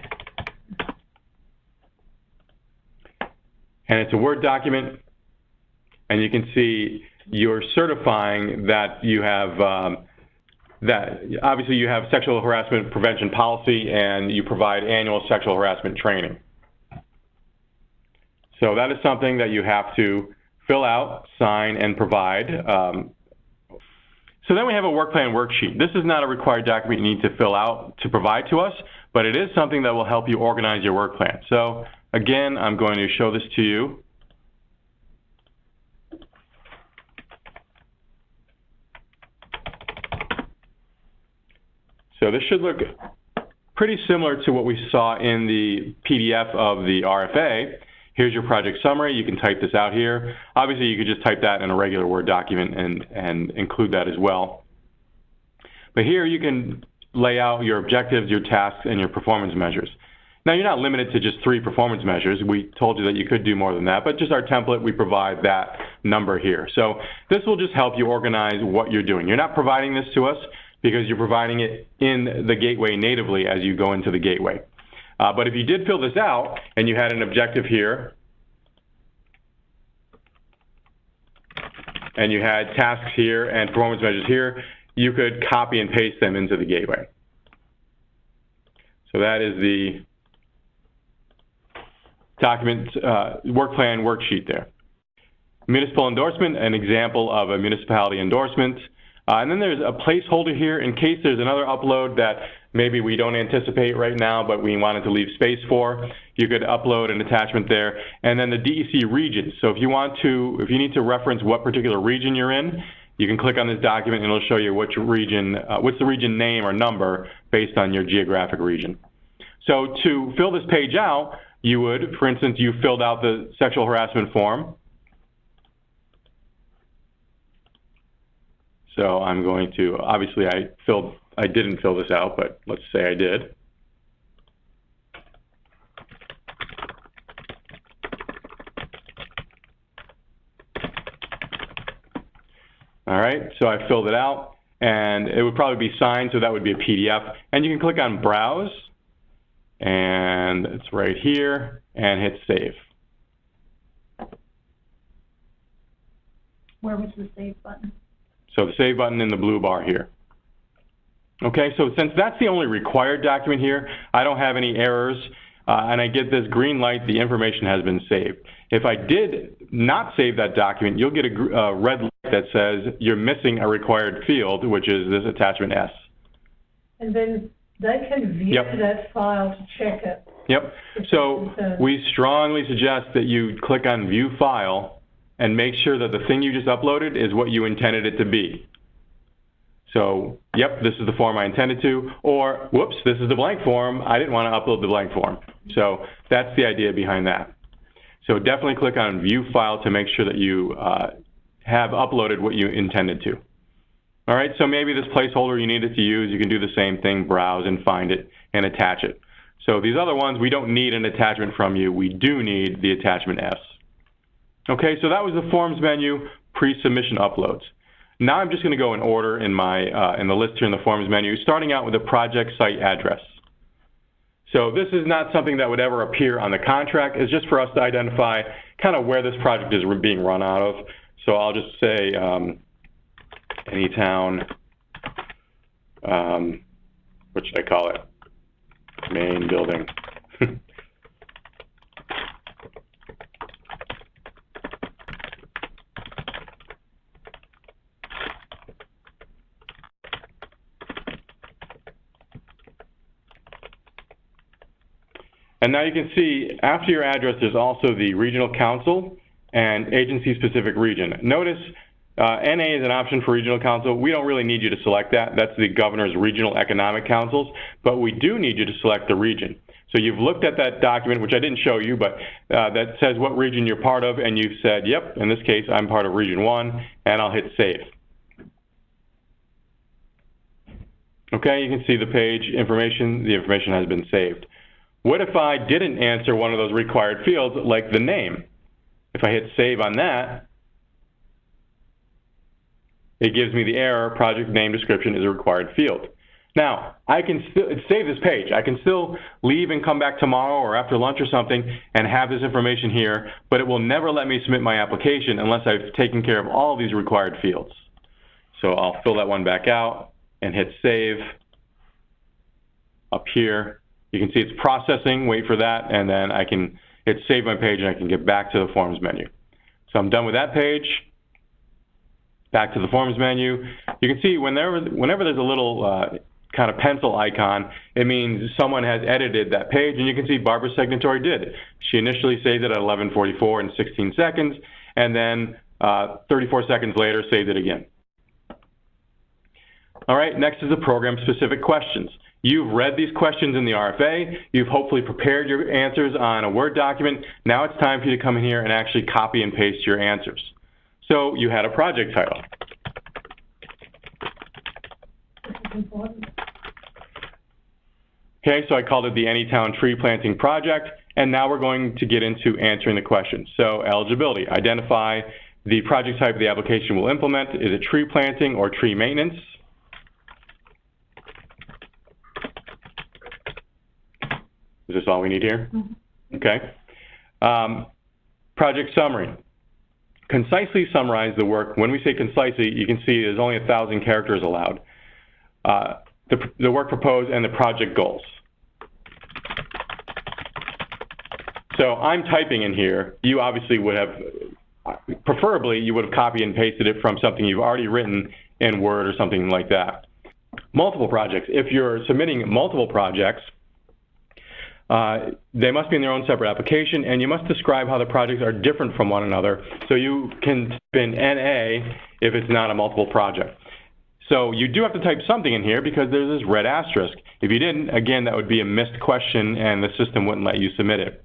And it's a Word document, and you can see you're certifying that you have, that obviously you have sexual harassment prevention policy and you provide annual sexual harassment training. So that is something that you have to fill out, sign, and provide. So then we have a work plan worksheet. This is not a required document you need to fill out to provide to us, but it is something that will help you organize your work plan. So again, I'm going to show this to you. So this should look pretty similar to what we saw in the PDF of the RFA. Here's your project summary. You can type this out here. Obviously, you could just type that in a regular Word document and include that as well. But here you can lay out your objectives, your tasks, and your performance measures. Now, you're not limited to just 3 performance measures. We told you that you could do more than that, but just our template, we provide that number here. So this will just help you organize what you're doing. You're not providing this to us because you're providing it in the gateway natively as you go into the gateway. But if you did fill this out and you had an objective here and you had tasks here and performance measures here, you could copy and paste them into the gateway. So that is the document work plan worksheet there. Municipal endorsement, an example of a municipality endorsement. And then there's a placeholder here in case there's another upload that maybe we don't anticipate right now, but we wanted to leave space for. You could upload an attachment there. And then the DEC region. So if you need to reference what particular region you're in, you can click on this document and it'll show you which region, what's the region name or number based on your geographic region. So to fill this page out, you would, for instance, you filled out the sexual harassment form. So I'm going to, obviously I didn't fill this out, but let's say I did. All right, so I filled it out, and it would probably be signed, so that would be a PDF. And you can click on Browse, and it's right here, and hit Save. Where was the Save button? So the Save button in the blue bar here. Okay, so since that's the only required document here, I don't have any errors, and I get this green light, the information has been saved. If I did not save that document, you'll get a red light that says you're missing a required field, which is this attachment S. And then they can view that file to check it. Yep. So we strongly suggest that you click on View File and make sure that the thing you just uploaded is what you intended it to be. So, yep, this is the form I intended to, or, whoops, this is the blank form. I didn't want to upload the blank form. So that's the idea behind that. So definitely click on View File to make sure that you have uploaded what you intended to. All right, so maybe this placeholder you needed to use, you can do the same thing, browse and find it and attach it. So these other ones, we don't need an attachment from you. We do need the attachment S. Okay, so that was the Forms menu, Pre-Submission Uploads. Now I'm just going to go in order in my in the list here in the Forms menu, starting out with the project site address. So this is not something that would ever appear on the contract. It's just for us to identify kind of where this project is being run out of. So I'll just say any town, what should I call it? Main building. And now you can see after your address, there's also the regional council and agency-specific region. Notice NA is an option for regional council. We don't really need you to select that. That's the governor's regional economic councils, but we do need you to select the region. So you've looked at that document, which I didn't show you, but that says what region you're part of, and you've said, yep, in this case, I'm part of Region 1, and I'll hit Save. Okay, you can see the page information. The information has been saved. What if I didn't answer one of those required fields, like the name? If I hit Save on that, it gives me the error, project name description is a required field. Now, I can still save this page. I can still leave and come back tomorrow or after lunch or something and have this information here, but it will never let me submit my application unless I've taken care of all of these required fields. So I'll fill that one back out and hit save. Up here, you can see it's processing, wait for that, and then I can hit save my page and I can get back to the forms menu. So I'm done with that page. Back to the forms menu. You can see whenever there's a little kind of pencil icon, it means someone has edited that page, and you can see Barbara's signatory did. She initially saved it at 11:44 and 16 seconds, and then 34 seconds later saved it again. All right, next is the program-specific questions. You've read these questions in the RFA. You've hopefully prepared your answers on a Word document. Now it's time for you to come in here and actually copy and paste your answers. So you had a project title. Okay, so I called it the Anytown Tree Planting Project, and now we're going to get into answering the questions. So eligibility, identify the project type the application will implement. Is it tree planting or tree maintenance? Is this all we need here? Mm-hmm. Okay. Project summary. Concisely summarize the work. When we say concisely, you can see there's only 1,000 characters allowed. The work proposed and the project goals. So I'm typing in here. You obviously would have, preferably, you would have copied and pasted it from something you've already written in Word or something like that. Multiple projects. If you're submitting multiple projects, they must be in their own separate application, and you must describe how the projects are different from one another. So you can type in NA if it's not a multiple project. So you do have to type something in here because there's this red asterisk. If you didn't, again, that would be a missed question and the system wouldn't let you submit it.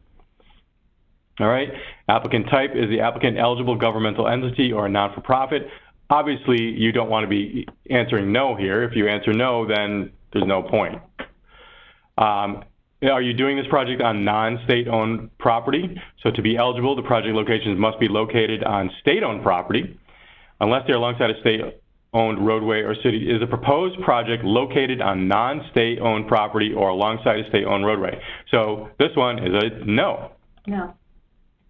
All right, applicant type, is the applicant eligible governmental entity or a non-for-profit? Obviously, you don't want to be answering no here. If you answer no, then there's no point. Are you doing this project on non-state-owned property? So to be eligible, the project locations must be located on state-owned property, unless they're alongside a state-owned roadway or city. Is a proposed project located on non-state-owned property or alongside a state-owned roadway? So this one is a no. No,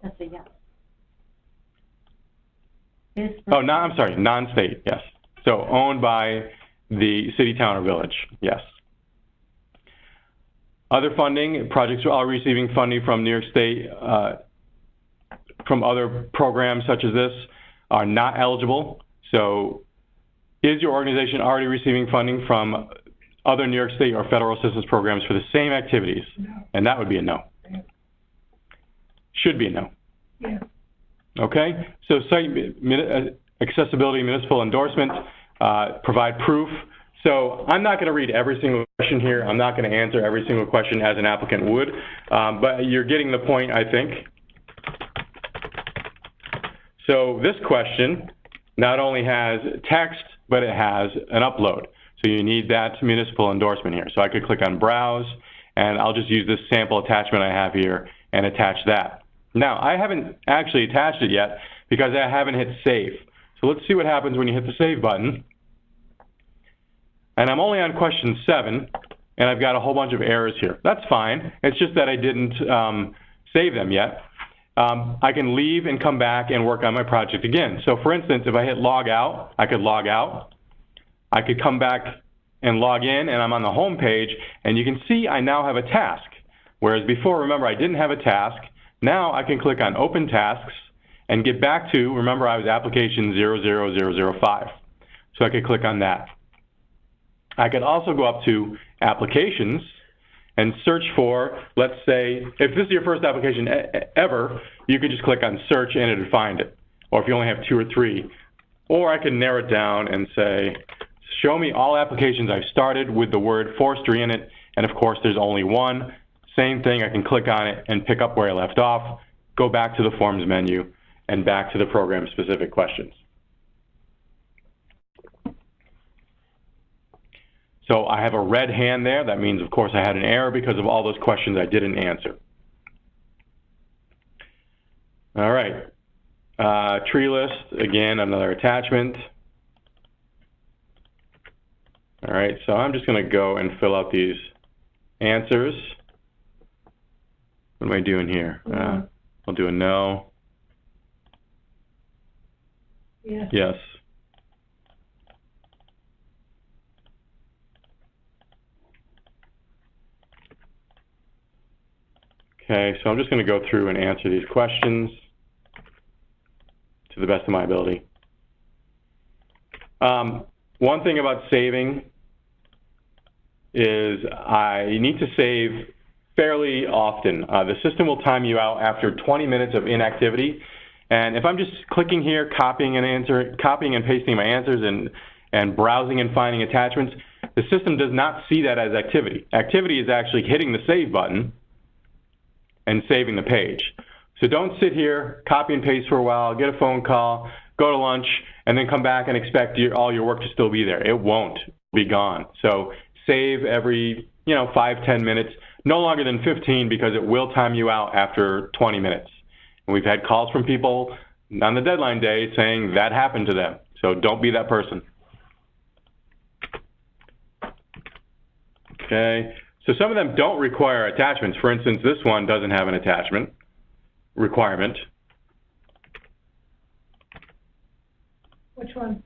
that's a yes. Oh, no, I'm sorry, non-state, yes. So owned by the city, town, or village, yes. Other funding, projects are all receiving funding from New York State, from other programs such as this, are not eligible. So is your organization already receiving funding from other New York State or federal assistance programs for the same activities? No. And that would be a no. Yeah. Should be a no. Yeah. Okay, so site accessibility, municipal endorsement, provide proof. So I'm not going to read every single question here. I'm not going to answer every single question as an applicant would, but you're getting the point, I think. So this question not only has text, but it has an upload. So you need that municipal endorsement here. So I could click on Browse, and I'll just use this sample attachment I have here and attach that. Now, I haven't actually attached it yet because I haven't hit Save. So let's see what happens when you hit the Save button. And I'm only on question 7, and I've got a whole bunch of errors here. That's fine. It's just that I didn't save them yet. I can leave and come back and work on my project again. So for instance, if I hit log out, I could log out. I could come back and log in, and I'm on the home page, and you can see I now have a task. Whereas before, remember, I didn't have a task. Now I can click on Open Tasks and get back to, remember, I was application 00005. So I could click on that. I could also go up to Applications and search for, let's say, if this is your first application ever, you could just click on Search and it would find it. Or if you only have 2 or 3. Or I can narrow it down and say, show me all applications I've started with the word Forestry in it, and of course there's only one. Same thing, I can click on it and pick up where I left off, go back to the Forms menu, and back to the program-specific questions. So I have a red hand there. That means, of course, I had an error because of all those questions I didn't answer. All right. Tree list, again, another attachment. All right, so I'm just going to go and fill out these answers. What am I doing here? I'll do a no. Yes. Yes. Okay, so I'm just going to go through and answer these questions to the best of my ability. One thing about saving is I need to save fairly often. The system will time you out after 20 minutes of inactivity. And if I'm just clicking here, copying and pasting my answers and browsing and finding attachments, the system does not see that as activity. Activity is actually hitting the save button and saving the page. So don't sit here, copy and paste for a while, get a phone call, go to lunch, and then come back and expect all your work to still be there. It won't be gone. So save every 5-10 minutes, no longer than 15, because it will time you out after 20 minutes. And we've had calls from people on the deadline day saying that happened to them. So don't be that person. Okay, so some of them don't require attachments. For instance, this one doesn't have an attachment requirement. Which one?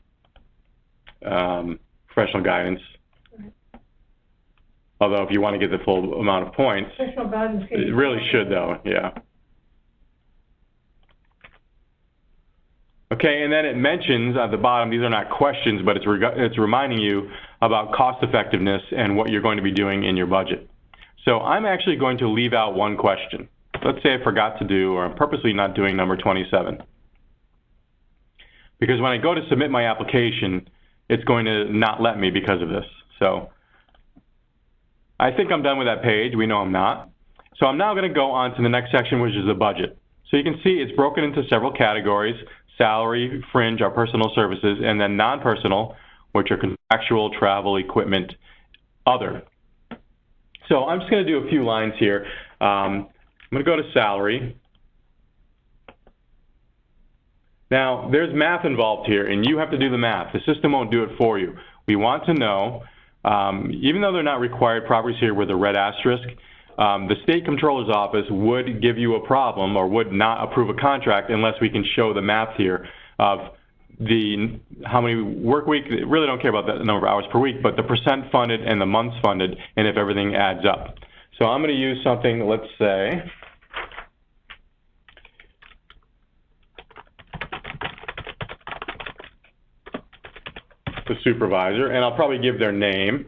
Professional guidance. Right. Although if you want to get the full amount of points, Professional guidance. it really should though, yeah. Okay, and then it mentions at the bottom, these are not questions, but it's reminding you about cost effectiveness and what you're going to be doing in your budget. So I'm actually going to leave out one question. Let's say I forgot to do, or I'm purposely not doing number 27. Because when I go to submit my application, it's going to not let me because of this. So I think I'm done with that page. We know I'm not. So I'm now going to go on to the next section, which is the budget. So you can see it's broken into several categories: salary, fringe, our personal services, and then non-personal, which are contractual, travel, equipment, other. So I'm just going to do a few lines here. I'm going to go to salary. Now, there's math involved here, and you have to do the math. The system won't do it for you. We want to know, even though they're not required properties here with a red asterisk, the state comptroller's office would give you a problem or would not approve a contract unless we can show the math here of how many work week. Really don't care about the number of hours per week, but the percent funded and the months funded, and if everything adds up. So I'm going to use something, let's say, the supervisor, and I'll probably give their name.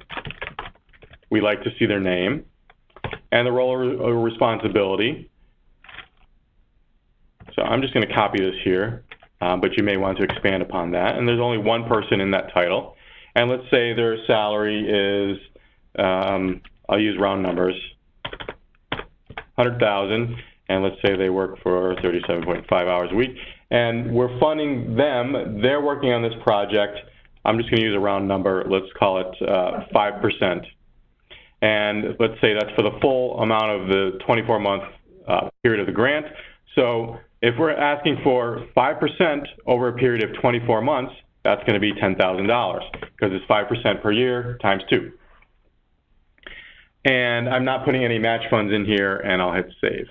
We like to see their name. And the role or responsibility. So I'm just going to copy this here, but you may want to expand upon that. And there's only one person in that title. And let's say their salary is, I'll use round numbers, $100,000. And let's say they work for 37.5 hours a week. And we're funding them. They're working on this project. I'm just going to use a round number. Let's call it 5%. And let's say that's for the full amount of the 24-month period of the grant. So if we're asking for 5% over a period of 24 months, that's going to be $10,000 because it's 5% per year times 2. And I'm not putting any match funds in here, and I'll hit save.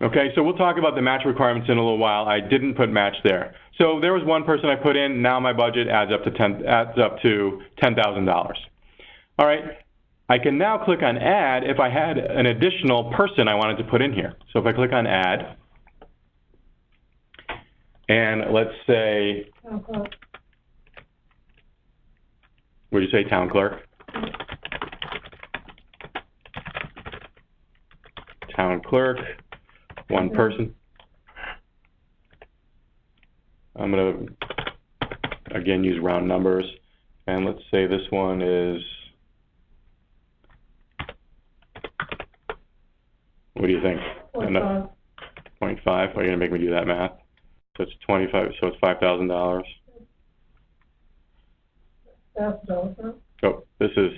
Okay, so we'll talk about the match requirements in a little while. I didn't put match there. So there was one person I put in. Now my budget adds up to $10,000. All right, I can now click on add if I had an additional person I wanted to put in here. So if I click on add, and let's say, would you say town clerk? Town clerk. One person. I'm going to, again, use round numbers. And let's say this one is, what do you think? 0.5. 0.5? Are you going to make me do that math? So it's 25, so it's $5,000. Oh, this is.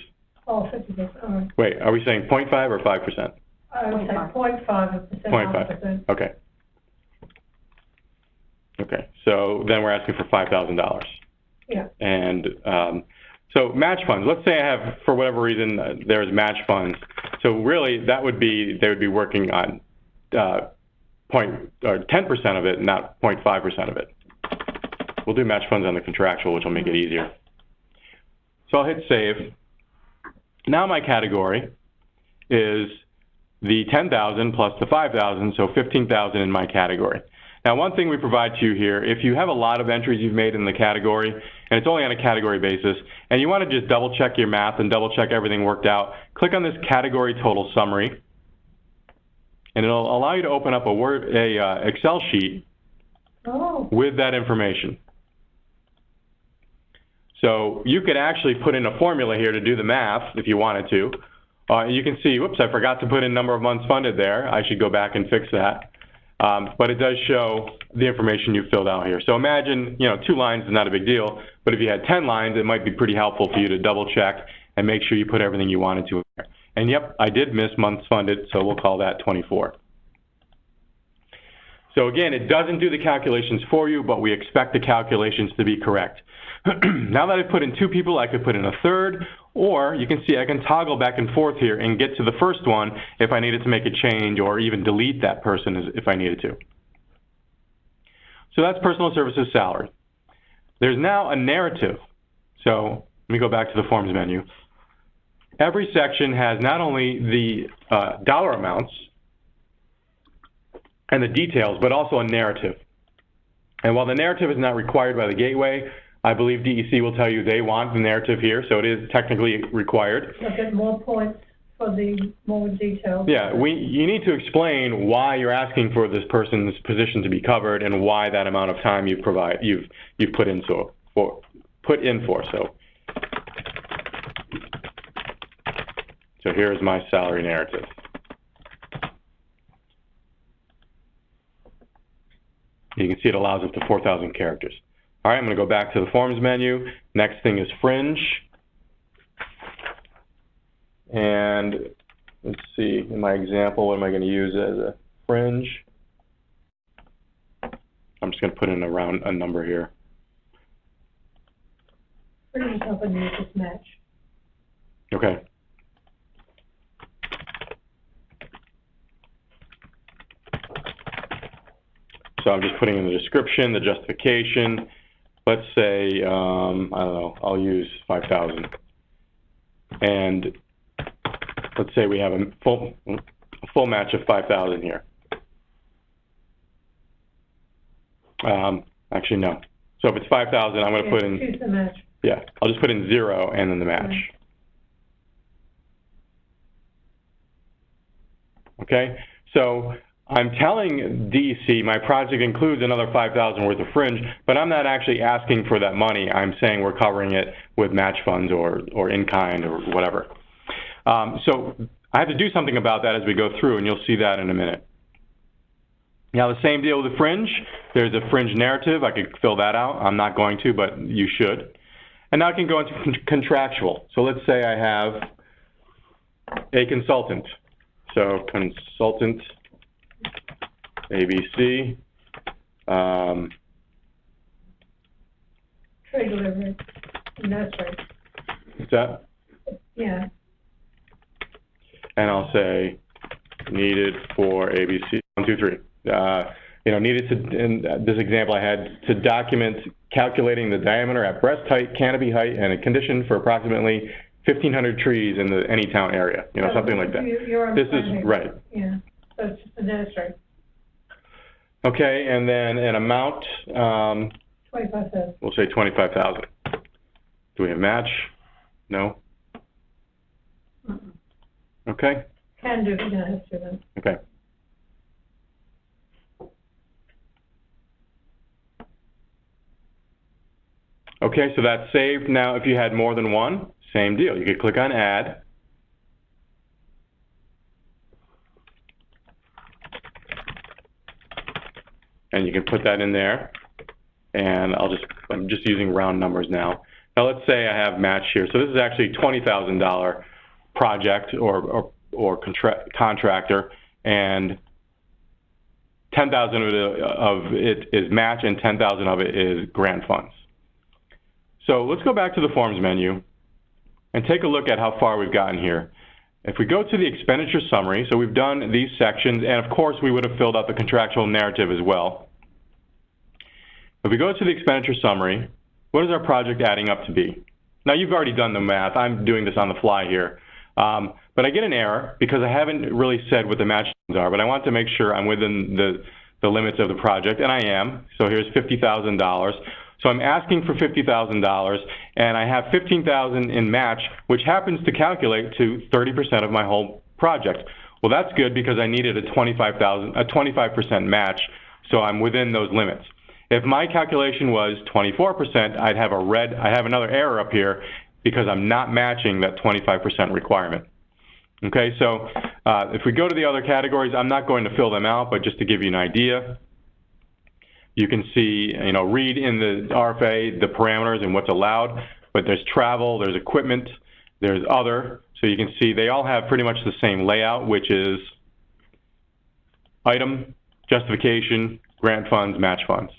Oh, 50%. Wait, are we saying 0.5 or 5%? I would say 0.5%. 0.5. Okay. Okay. So then we're asking for $5,000. And so match funds, let's say I have, for whatever reason, there's match funds. So really, they would be working on 10% of it, not 0.5% of it. We'll do match funds on the contractual, which will make it easier. So I'll hit save. Now my category is the 10,000 plus the 5,000, so 15,000 in my category. Now, one thing we provide to you here, if you have a lot of entries you've made in the category, and it's only on a category basis, and you want to just double check your math and double check everything worked out, click on this category total summary, and it'll allow you to open up a Excel sheet with that information. So you could actually put in a formula here to do the math if you wanted to. You can see, whoops, I forgot to put in number of months funded there. I should go back and fix that. But it does show the information you filled out here. So imagine, 2 lines is not a big deal, but if you had 10 lines, it might be pretty helpful for you to double check and make sure you put everything you wanted to in there. And yep, I did miss months funded, so we'll call that 24. So again, it doesn't do the calculations for you, but we expect the calculations to be correct. Now that I've put in 2 people, I could put in a third, or you can see I can toggle back and forth here and get to the first one if I needed to make a change or even delete that person if I needed to. So that's personal services salary. There's now a narrative. So let me go back to the forms menu. Every section has not only the dollar amounts and the details, but also a narrative. And while the narrative is not required by the gateway, I believe DEC will tell you they want the narrative here, so it is technically required. You'll get more points for the more details. Yeah, you need to explain why you're asking for this person's position to be covered and why that amount of time you've put in for. So here's my salary narrative. You can see it allows up to 4,000 characters. All right, I'm going to go back to the forms menu. Next thing is fringe. And let's see, in my example, what am I going to use as a fringe? I'm just going to put in a number here. Fringe is helping you with this match. Okay. So I'm just putting in the description, the justification. Let's say, I don't know, I'll use 5,000. And let's say we have a full match of 5,000 here. Actually, no. So if it's 5,000, I'm going to put in, choose the match. Yeah, I'll just put in 0 and then the match. Okay, so I'm telling DEC my project includes another 5,000 worth of fringe, but I'm not actually asking for that money. I'm saying we're covering it with match funds or in kind or whatever. So I have to do something about that as we go through, and you'll see that in a minute. Now the same deal with the fringe. There's a fringe narrative. I could fill that out. I'm not going to, but you should. And now I can go into contractual. So let's say I have a consultant. So consultant ABC. Trade delivery. Nursery. What's that? Yeah. And I'll say needed for ABC 1, 2, 3. Needed to, in this example I had, to document calculating the diameter at breast height, canopy height, and a condition for approximately 1,500 trees in the Anytown area, something like that. This is right. Yeah, so it's just a nursery. Okay, and then an amount, 25,000. we'll say 25,000. Do we have match? No? Okay. Can do, but you don't have to then. Okay. Okay, so that's saved. Now, if you had more than one, same deal. You could click on Add. And you can put that in there. And I'm just using round numbers now. Now, let's say I have match here. So this is actually $20,000 project or contractor, and 10,000 of it is match, and 10,000 of it is grant funds. So let's go back to the forms menu and take a look at how far we've gotten here. If we go to the expenditure summary, so we've done these sections, and of course we would have filled out the contractual narrative as well. If we go to the expenditure summary, what is our project adding up to be? Now you've already done the math. I'm doing this on the fly here. But I get an error because I haven't really said what the match funds are, but I want to make sure I'm within the limits of the project, and I am. So here's $50,000. So I'm asking for $50,000, and I have $15,000 in match, which happens to calculate to 30% of my whole project. Well, that's good because I needed a 25% match, so I'm within those limits. If my calculation was 24%, I have another error up here because I'm not matching that 25% requirement. Okay, so if we go to the other categories, I'm not going to fill them out, but just to give you an idea, you can see, read in the RFA the parameters and what's allowed, but there's travel, there's equipment, there's other. So you can see they all have pretty much the same layout, which is item, justification, grant funds, match funds.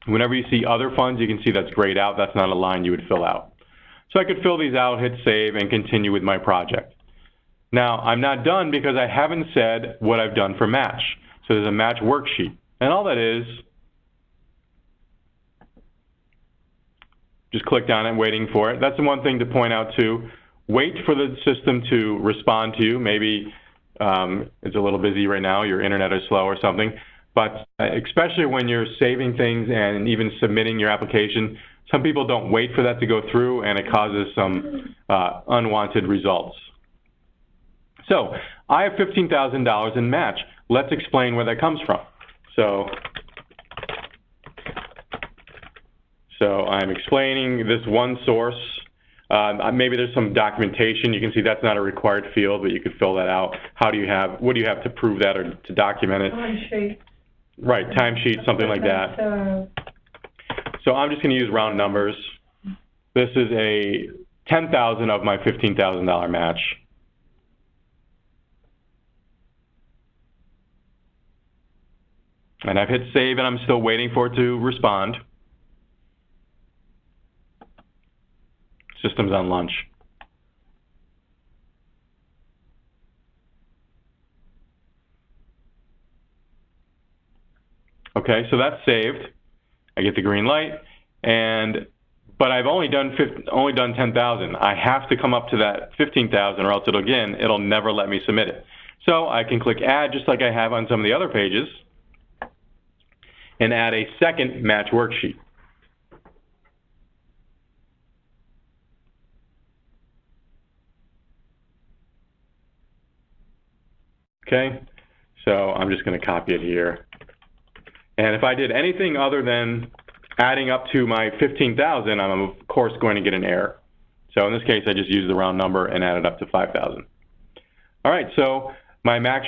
Whenever you see other funds, you can see that's grayed out. That's not a line you would fill out. So I could fill these out, hit save, and continue with my project. Now, I'm not done because I haven't said what I've done for match. So there's a match worksheet. And all that is, just clicked on it, waiting for it. That's the one thing to point out too. Wait for the system to respond to you. Maybe it's a little busy right now, your internet is slow or something. But especially when you're saving things and even submitting your application, some people don't wait for that to go through, and it causes some unwanted results. So I have $15,000 in match. Let's explain where that comes from. So I'm explaining this one source. Maybe there's some documentation. You can see that's not a required field, but you could fill that out. What do you have to prove that or to document it? Timesheet. Right, timesheet, something like that. So I'm just going to use round numbers. This is a $10,000 of my $15,000 match. And I've hit save, and I'm still waiting for it to respond. System's on lunch. Okay, so that's saved. I get the green light, but I've only done 10,000. I have to come up to that 15,000, or else it'll never let me submit it. So I can click add, just like I have on some of the other pages, and add a second match worksheet. Okay, so I'm just going to copy it here. And if I did anything other than adding up to my 15,000, I'm of course going to get an error. So in this case, I just used the round number and added up to 5,000. All right, so my match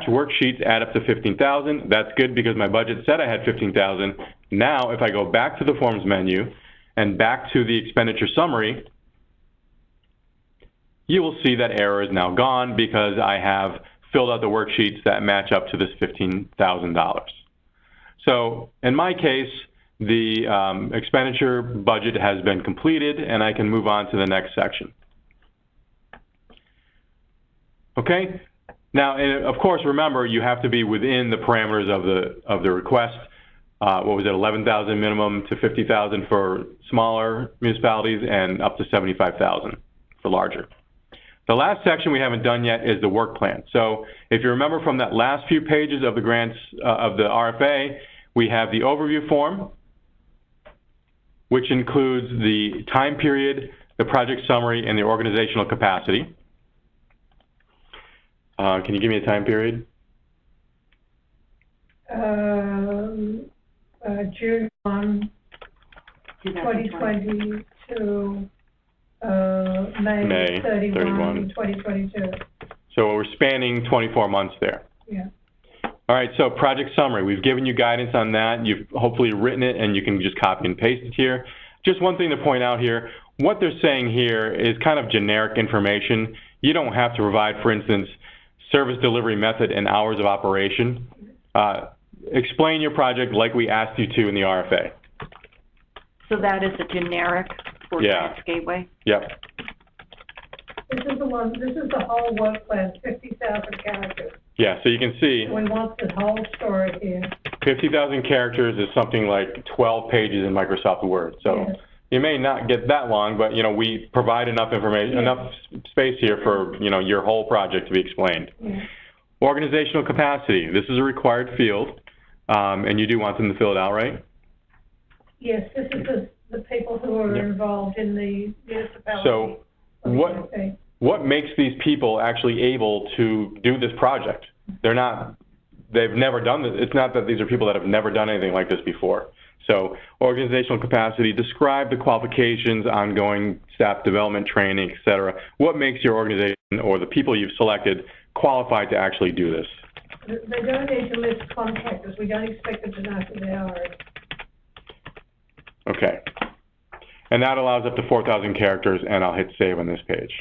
worksheets add up to 15,000. That's good because my budget said I had 15,000. Now, if I go back to the forms menu and back to the expenditure summary, you will see that error is now gone because I have filled out the worksheets that match up to this $15,000. So in my case, the expenditure budget has been completed, and I can move on to the next section. Okay. Now, and of course, remember, you have to be within the parameters of the request. What was it, 11,000 minimum to 50,000 for smaller municipalities and up to 75,000 for larger. The last section we haven't done yet is the work plan. So if you remember from that last few pages of the grants of the RFA, we have the overview form, which includes the time period, the project summary, and the organizational capacity. Can you give me a time period? June 1, 2020 to May 31, 2022. So we're spanning 24 months there. Yeah. All right, so project summary. We've given you guidance on that. You've hopefully written it, and you can just copy and paste it here. Just one thing to point out here, what they're saying here is kind of generic information. You don't have to provide, for instance, service delivery method and hours of operation. Explain your project like we asked you to in the RFA. So that is a generic for Yeah. Grants Gateway? Yep. This is the whole work plan, 50,000 characters. Yeah, so you can see We want the whole story here. 50,000 characters is something like 12 pages in Microsoft Word. So Yes. you may not get that long, but, you know, we provide enough information, Yes. enough space here for, you know, your whole project to be explained. Yeah. Organizational capacity. This is a required field, and you do want them to fill it out, right? Yes, this is the people who are Yep. involved in the municipality. So what makes these people actually able to do this project? They've never done this. It's not that these are people that have never done anything like this before. So organizational capacity, describe the qualifications, ongoing staff development, training, et cetera. What makes your organization or the people you've selected qualified to actually do this? They don't need to list contractors. We don't expect them to know who they are. Okay. And that allows up to 4,000 characters, and I'll hit save on this page.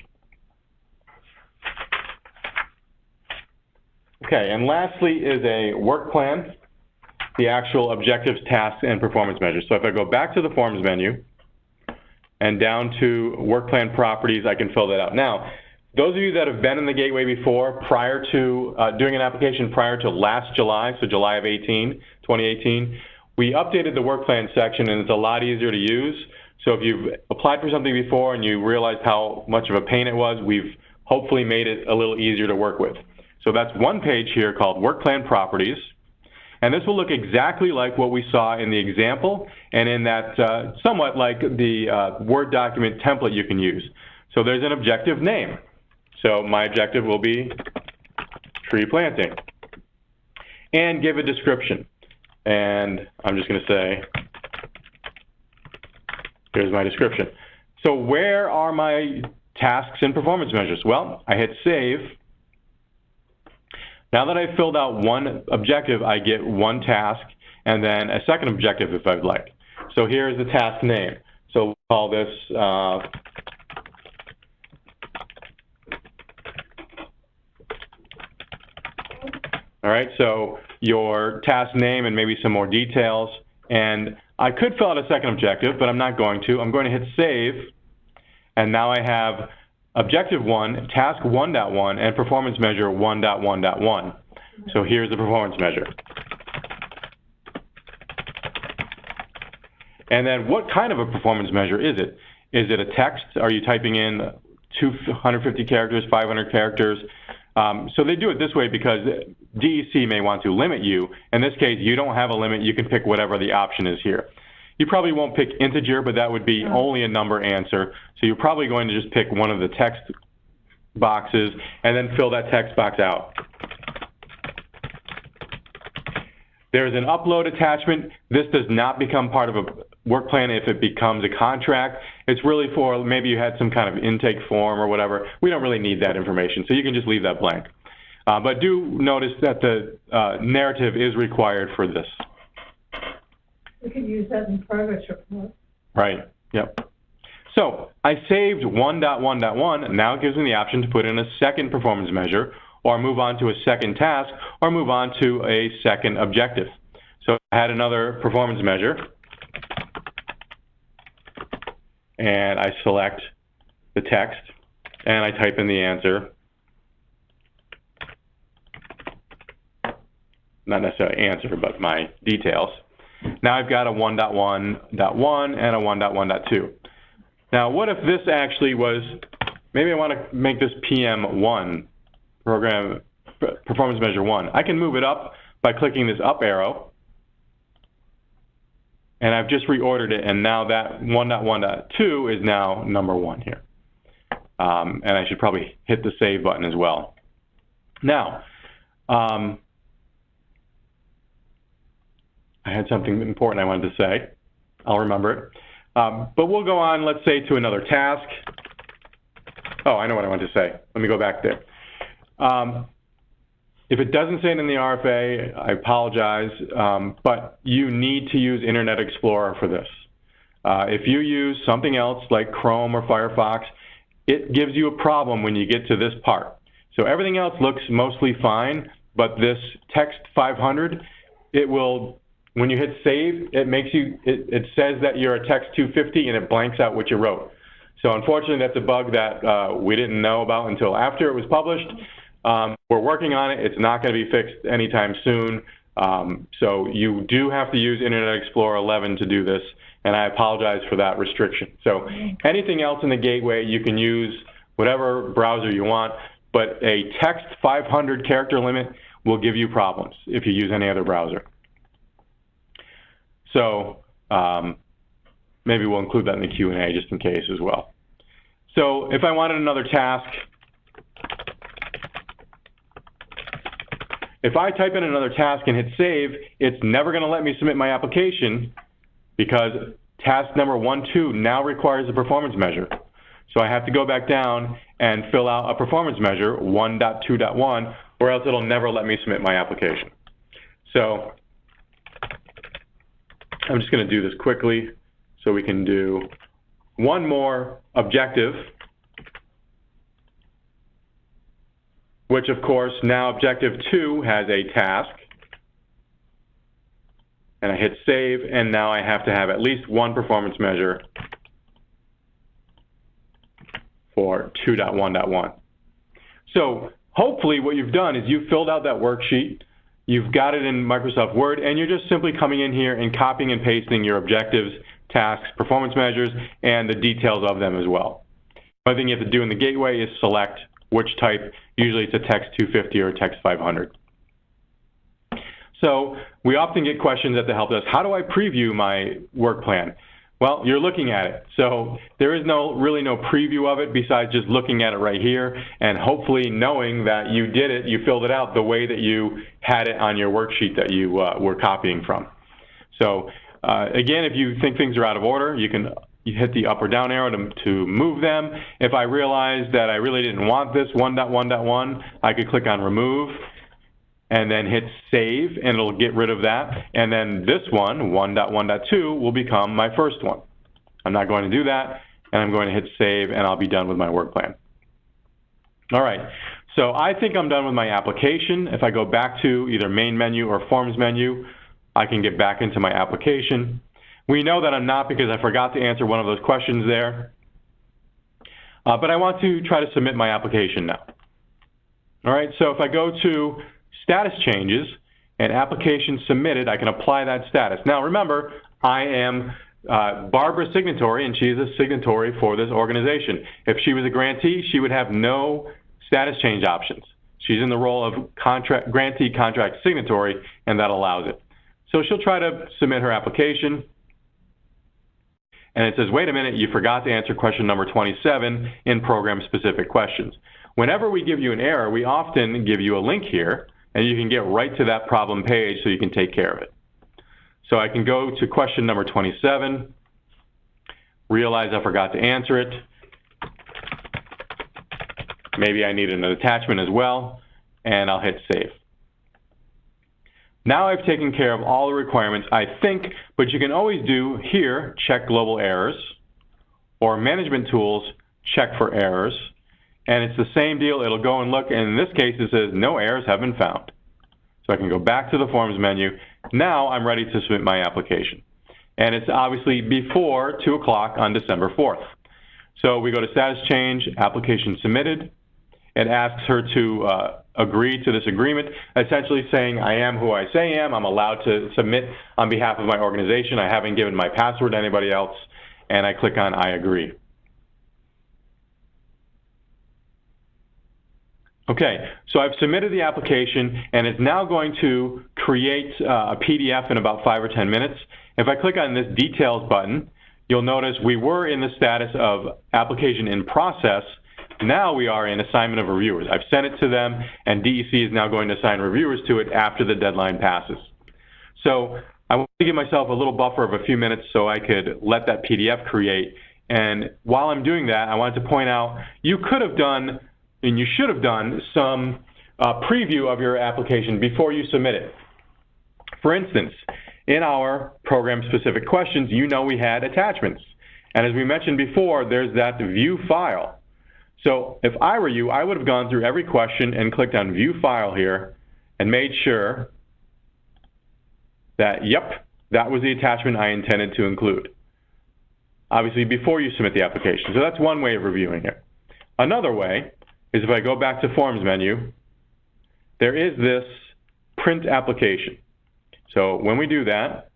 Okay, and lastly is a work plan, the actual objectives, tasks, and performance measures. So if I go back to the forms menu and down to work plan properties, I can fill that out. Now, those of you that have been in the Gateway before, prior to doing an application prior to last July, so July of 2018, we updated the work plan section, and it's a lot easier to use. So if you've applied for something before and you realized how much of a pain it was, we've hopefully made it a little easier to work with. So that's one page here called Work Plan Properties. And this will look exactly like what we saw in the example and in that somewhat like the Word document template you can use. So there's an objective name. So my objective will be tree planting. And give a description. And I'm just going to say, here's my description. So where are my tasks and performance measures? Well, I hit save. Now that I've filled out one objective, I get one task and then a second objective if I'd like. So here's the task name. So we'll call this all right, so your task name and maybe some more details. And I could fill out a second objective, but I'm not going to. I'm going to hit save. And now I have objective 1, task 1.1, and performance measure 1.1.1. So here's the performance measure. And then what kind of a performance measure is it? Is it a text? Are you typing in 250 characters, 500 characters? So they do it this way because DEC may want to limit you. In this case, you don't have a limit. You can pick whatever the option is here. You probably won't pick integer, but that would be only a number answer. So you're probably going to just pick one of the text boxes and then fill that text box out. There's an upload attachment. This does not become part of a work plan if it becomes a contract. It's really for maybe you had some kind of intake form or whatever. We don't really need that information, so you can just leave that blank. But do notice that the narrative is required for this. We could use that in progress report. Right, yep. So I saved 1.1.1. Now it gives me the option to put in a second performance measure or move on to a second task or move on to a second objective. So I had another performance measure and I select the text and I type in the answer. Not necessarily answer, but my details. Now I've got a 1.1.1 and a 1.1.2. Now what if this actually was, maybe I want to make this PM1, program performance measure 1. I can move it up by clicking this up arrow. And I've just reordered it, and now that 1.1.2 is now number 1 here. And I should probably hit the save button as well. Now, I had something important I wanted to say. I'll remember it. But we'll go on, let's say, to another task. Oh, I know what I wanted to say. Let me go back there. If it doesn't say it in the RFA, I apologize, but you need to use Internet Explorer for this. If you use something else like Chrome or Firefox, it gives you a problem when you get to this part. So everything else looks mostly fine, but this text 500, it will when you hit save, it says that you're a text 250 and it blanks out what you wrote. So unfortunately, that's a bug that we didn't know about until after it was published. We're working on it. It's not going to be fixed anytime soon. So you do have to use Internet Explorer 11 to do this, and I apologize for that restriction. So anything else in the gateway, you can use whatever browser you want, but a text 500 character limit will give you problems if you use any other browser. So maybe we'll include that in the Q&A just in case as well. So if I wanted another task, if I type in another task and hit save, it's never going to let me submit my application because task number 1.2 now requires a performance measure. So I have to go back down and fill out a performance measure, 1.2.1, or else it'll never let me submit my application. So I'm just going to do this quickly so we can do one more objective, which of course now objective 2 has a task. And I hit save, and now I have to have at least one performance measure for 2.1.1. So hopefully what you've done is you've filled out that worksheet, you've got it in Microsoft Word, and you're just simply coming in here and copying and pasting your objectives, tasks, performance measures, and the details of them as well. One thing you have to do in the gateway is select which type. Usually it's a text 250 or a text 500. So we often get questions at the help desk, how do I preview my work plan? Well, you're looking at it. So there is really no preview of it besides just looking at it right here and hopefully knowing that you did it, you filled it out the way that you had it on your worksheet that you were copying from. So again, if you think things are out of order, you hit the up or down arrow to move them. If I realize that I really didn't want this 1.1.1, I could click on remove and then hit save, and it'll get rid of that. And then this one, 1.1.2, will become my first one. I'm not going to do that, and I'm going to hit save, and I'll be done with my work plan. All right, so I think I'm done with my application. If I go back to either main menu or forms menu, I can get back into my application. We know that I'm not because I forgot to answer one of those questions there. But I want to try to submit my application now. All right, so if I go to status changes and application submitted, I can apply that status. Now remember, I am Barbara's signatory, and she is a signatory for this organization. If she was a grantee, she would have no status change options. She's in the role of grantee contract signatory, and that allows it. So she'll try to submit her application, and it says, wait a minute, you forgot to answer question number 27 in program-specific questions. Whenever we give you an error, we often give you a link here, and you can get right to that problem page so you can take care of it. So I can go to question number 27, realize I forgot to answer it. Maybe I need an attachment as well, and I'll hit save. Now I've taken care of all the requirements, I think, but you can always do here, check global errors, or management tools, check for errors. And it's the same deal. It'll go and look, and in this case, it says no errors have been found. So I can go back to the forms menu. Now I'm ready to submit my application. And it's obviously before 2 o'clock on December 4th. So we go to status change, application submitted. It asks her to agree to this agreement, essentially saying I am who I say I am. I'm allowed to submit on behalf of my organization. I haven't given my password to anybody else. And I click on I agree. Okay, so I've submitted the application, and it's now going to create a PDF in about 5 or 10 minutes. If I click on this details button, you'll notice we were in the status of application in process. Now we are in assignment of reviewers. I've sent it to them, and DEC is now going to assign reviewers to it after the deadline passes. So I want to give myself a little buffer of a few minutes so I could let that PDF create. And while I'm doing that, I wanted to point out you could have done, and you should have done, some preview of your application before you submit it. For instance, in our program-specific questions, you know we had attachments. And as we mentioned before, there's that view file. So if I were you, I would have gone through every question and clicked on view file here and made sure that, yep, that was the attachment I intended to include. Obviously, before you submit the application. So that's one way of reviewing it. Another way is if I go back to Forms menu, there is this Print Application. So when we do that,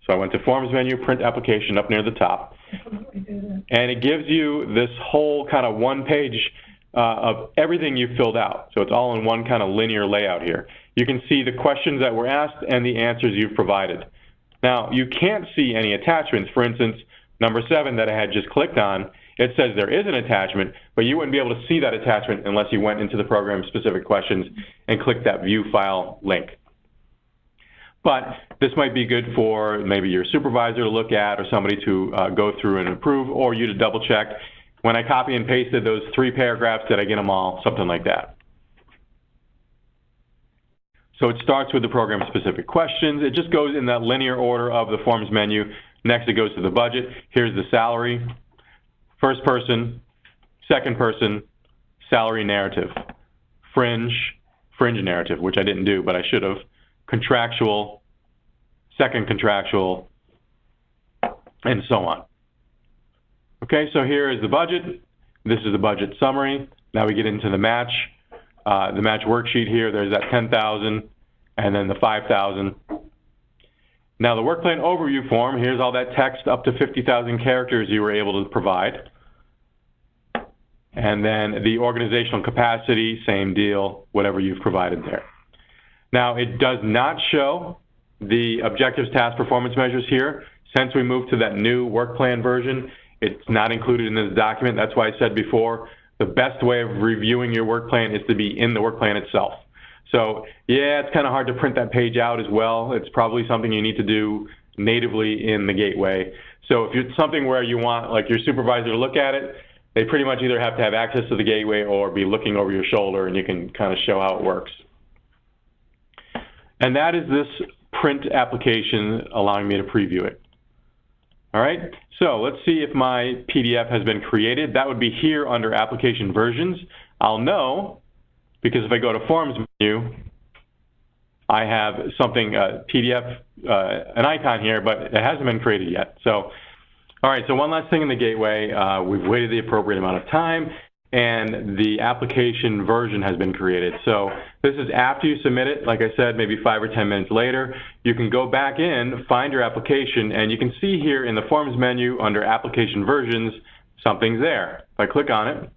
so I went to Forms menu, Print Application up near the top, and it gives you this whole kind of one page of everything you filled out. So it's all in one kind of linear layout here. You can see the questions that were asked and the answers you've provided. Now, you can't see any attachments. For instance, number 7 that I had just clicked on, it says there is an attachment, but you wouldn't be able to see that attachment unless you went into the program-specific questions and clicked that View File link. But this might be good for maybe your supervisor to look at or somebody to go through and approve, or you to double-check. When I copy and pasted those 3 paragraphs, did I get them all? Something like that. So it starts with the program-specific questions. It just goes in that linear order of the Forms menu. Next, it goes to the budget. Here's the salary, first person, second person, salary narrative, fringe narrative, which I didn't do, but I should have, contractual, second contractual, and so on. Okay, so here is the budget. This is the budget summary. Now we get into the match worksheet here. There's that 10,000 and then the 5,000. Now the work plan overview form, here's all that text up to 50,000 characters you were able to provide. And then the organizational capacity, same deal, whatever you've provided there. Now it does not show the objectives, task, performance measures here. Since we moved to that new work plan version, it's not included in this document. That's why I said before, the best way of reviewing your work plan is to be in the work plan itself. So yeah, it's kind of hard to print that page out as well. It's probably something you need to do natively in the gateway. So if it's something where you want like your supervisor to look at it, they pretty much either have to have access to the gateway or be looking over your shoulder, and you can kind of show how it works. And that is this print application allowing me to preview it. All right, so let's see if my PDF has been created. That would be here under application versions. I'll know because if I go to Forms menu, I have something, PDF, an icon here, but it hasn't been created yet. So, all right, so one last thing in the gateway. We've waited the appropriate amount of time, and the application version has been created. So this is after you submit it. Like I said, maybe 5 or 10 minutes later, you can go back in, find your application, and you can see here in the Forms menu under Application Versions, something's there. If I click on it,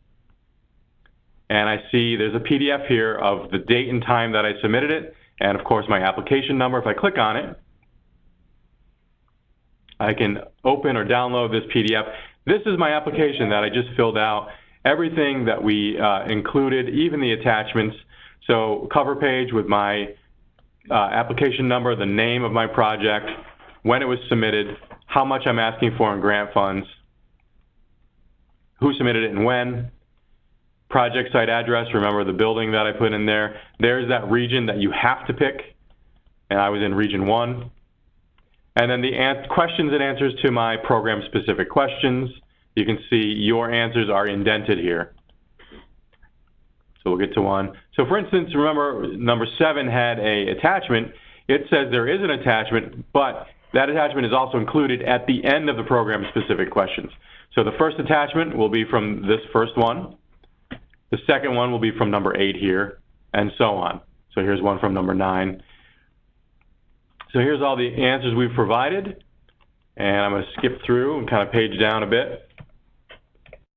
and I see there's a PDF here of the date and time that I submitted it, and of course my application number. If I click on it, I can open or download this PDF. This is my application that I just filled out. Everything that we included, even the attachments. So cover page with my application number, the name of my project, when it was submitted, how much I'm asking for in grant funds, who submitted it and when, project site address, remember the building that I put in there. There's that region that you have to pick, and I was in region 1. And then the questions and answers to my program-specific questions. You can see your answers are indented here. So we'll get to one. So for instance, remember number 7 had an attachment. It says there is an attachment, but that attachment is also included at the end of the program-specific questions. So the first attachment will be from this first one. The second one will be from number 8 here, and so on. So here's one from number 9. So here's all the answers we've provided, and I'm going to skip through and kind of page down a bit.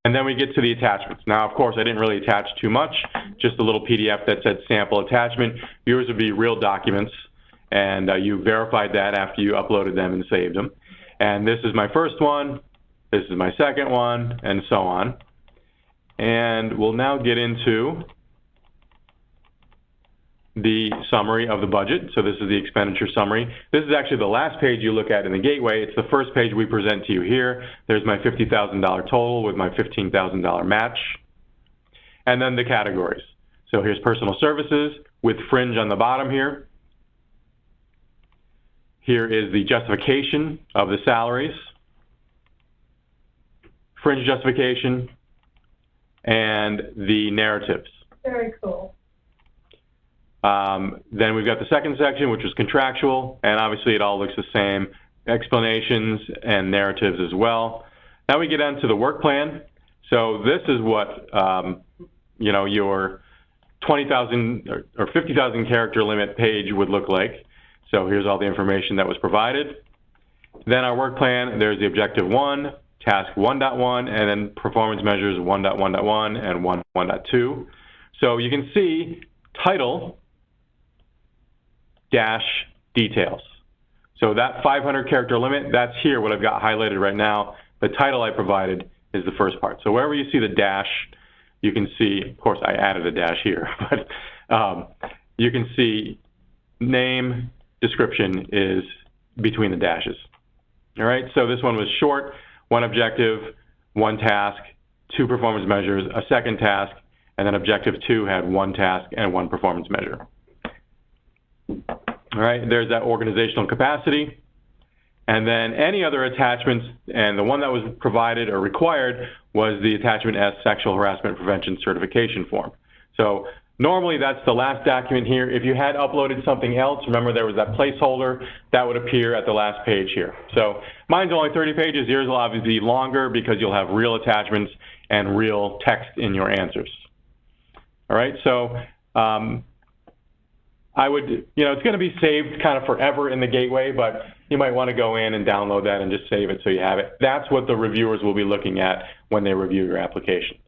And then we get to the attachments. Now, of course, I didn't really attach too much, just a little PDF that said sample attachment. Yours would be real documents, and you verified that after you uploaded them and saved them. And this is my first one, this is my second one, and so on. And we'll now get into the summary of the budget. So this is the expenditure summary. This is actually the last page you look at in the gateway. It's the first page we present to you here. There's my $50,000 total with my $15,000 match. And then the categories. So here's personal services with fringe on the bottom here. Here is the justification of the salaries, fringe justification, and the narratives. Very cool. Then we've got the second section, which is contractual, and obviously it all looks the same. Explanations and narratives as well. Now we get into the work plan. So this is what, you know, your 20,000 or 50,000 character limit page would look like. So here's all the information that was provided. Then our work plan, there's the objective 1, task 1.1, and then performance measures 1.1.1 and 1.1.2. So you can see title dash details. So that 500 character limit, that's here, what I've got highlighted right now. The title I provided is the first part. So wherever you see the dash, you can see, of course I added a dash here, but you can see name, description is between the dashes. All right, so this one was short, 1 objective, 1 task, 2 performance measures, a second task, and then objective 2 had 1 task and 1 performance measure. All right, there's that organizational capacity. And then any other attachments, and the one that was provided or required was the attachment S, Sexual Harassment Prevention Certification Form. So normally that's the last document here. If you had uploaded something else, remember there was that placeholder, that would appear at the last page here. So mine's only 30 pages, yours will obviously be longer because you'll have real attachments and real text in your answers. All right, so I would, you know, it's going to be saved kind of forever in the gateway, but you might want to go in and download that and just save it so you have it. That's what the reviewers will be looking at when they review your application.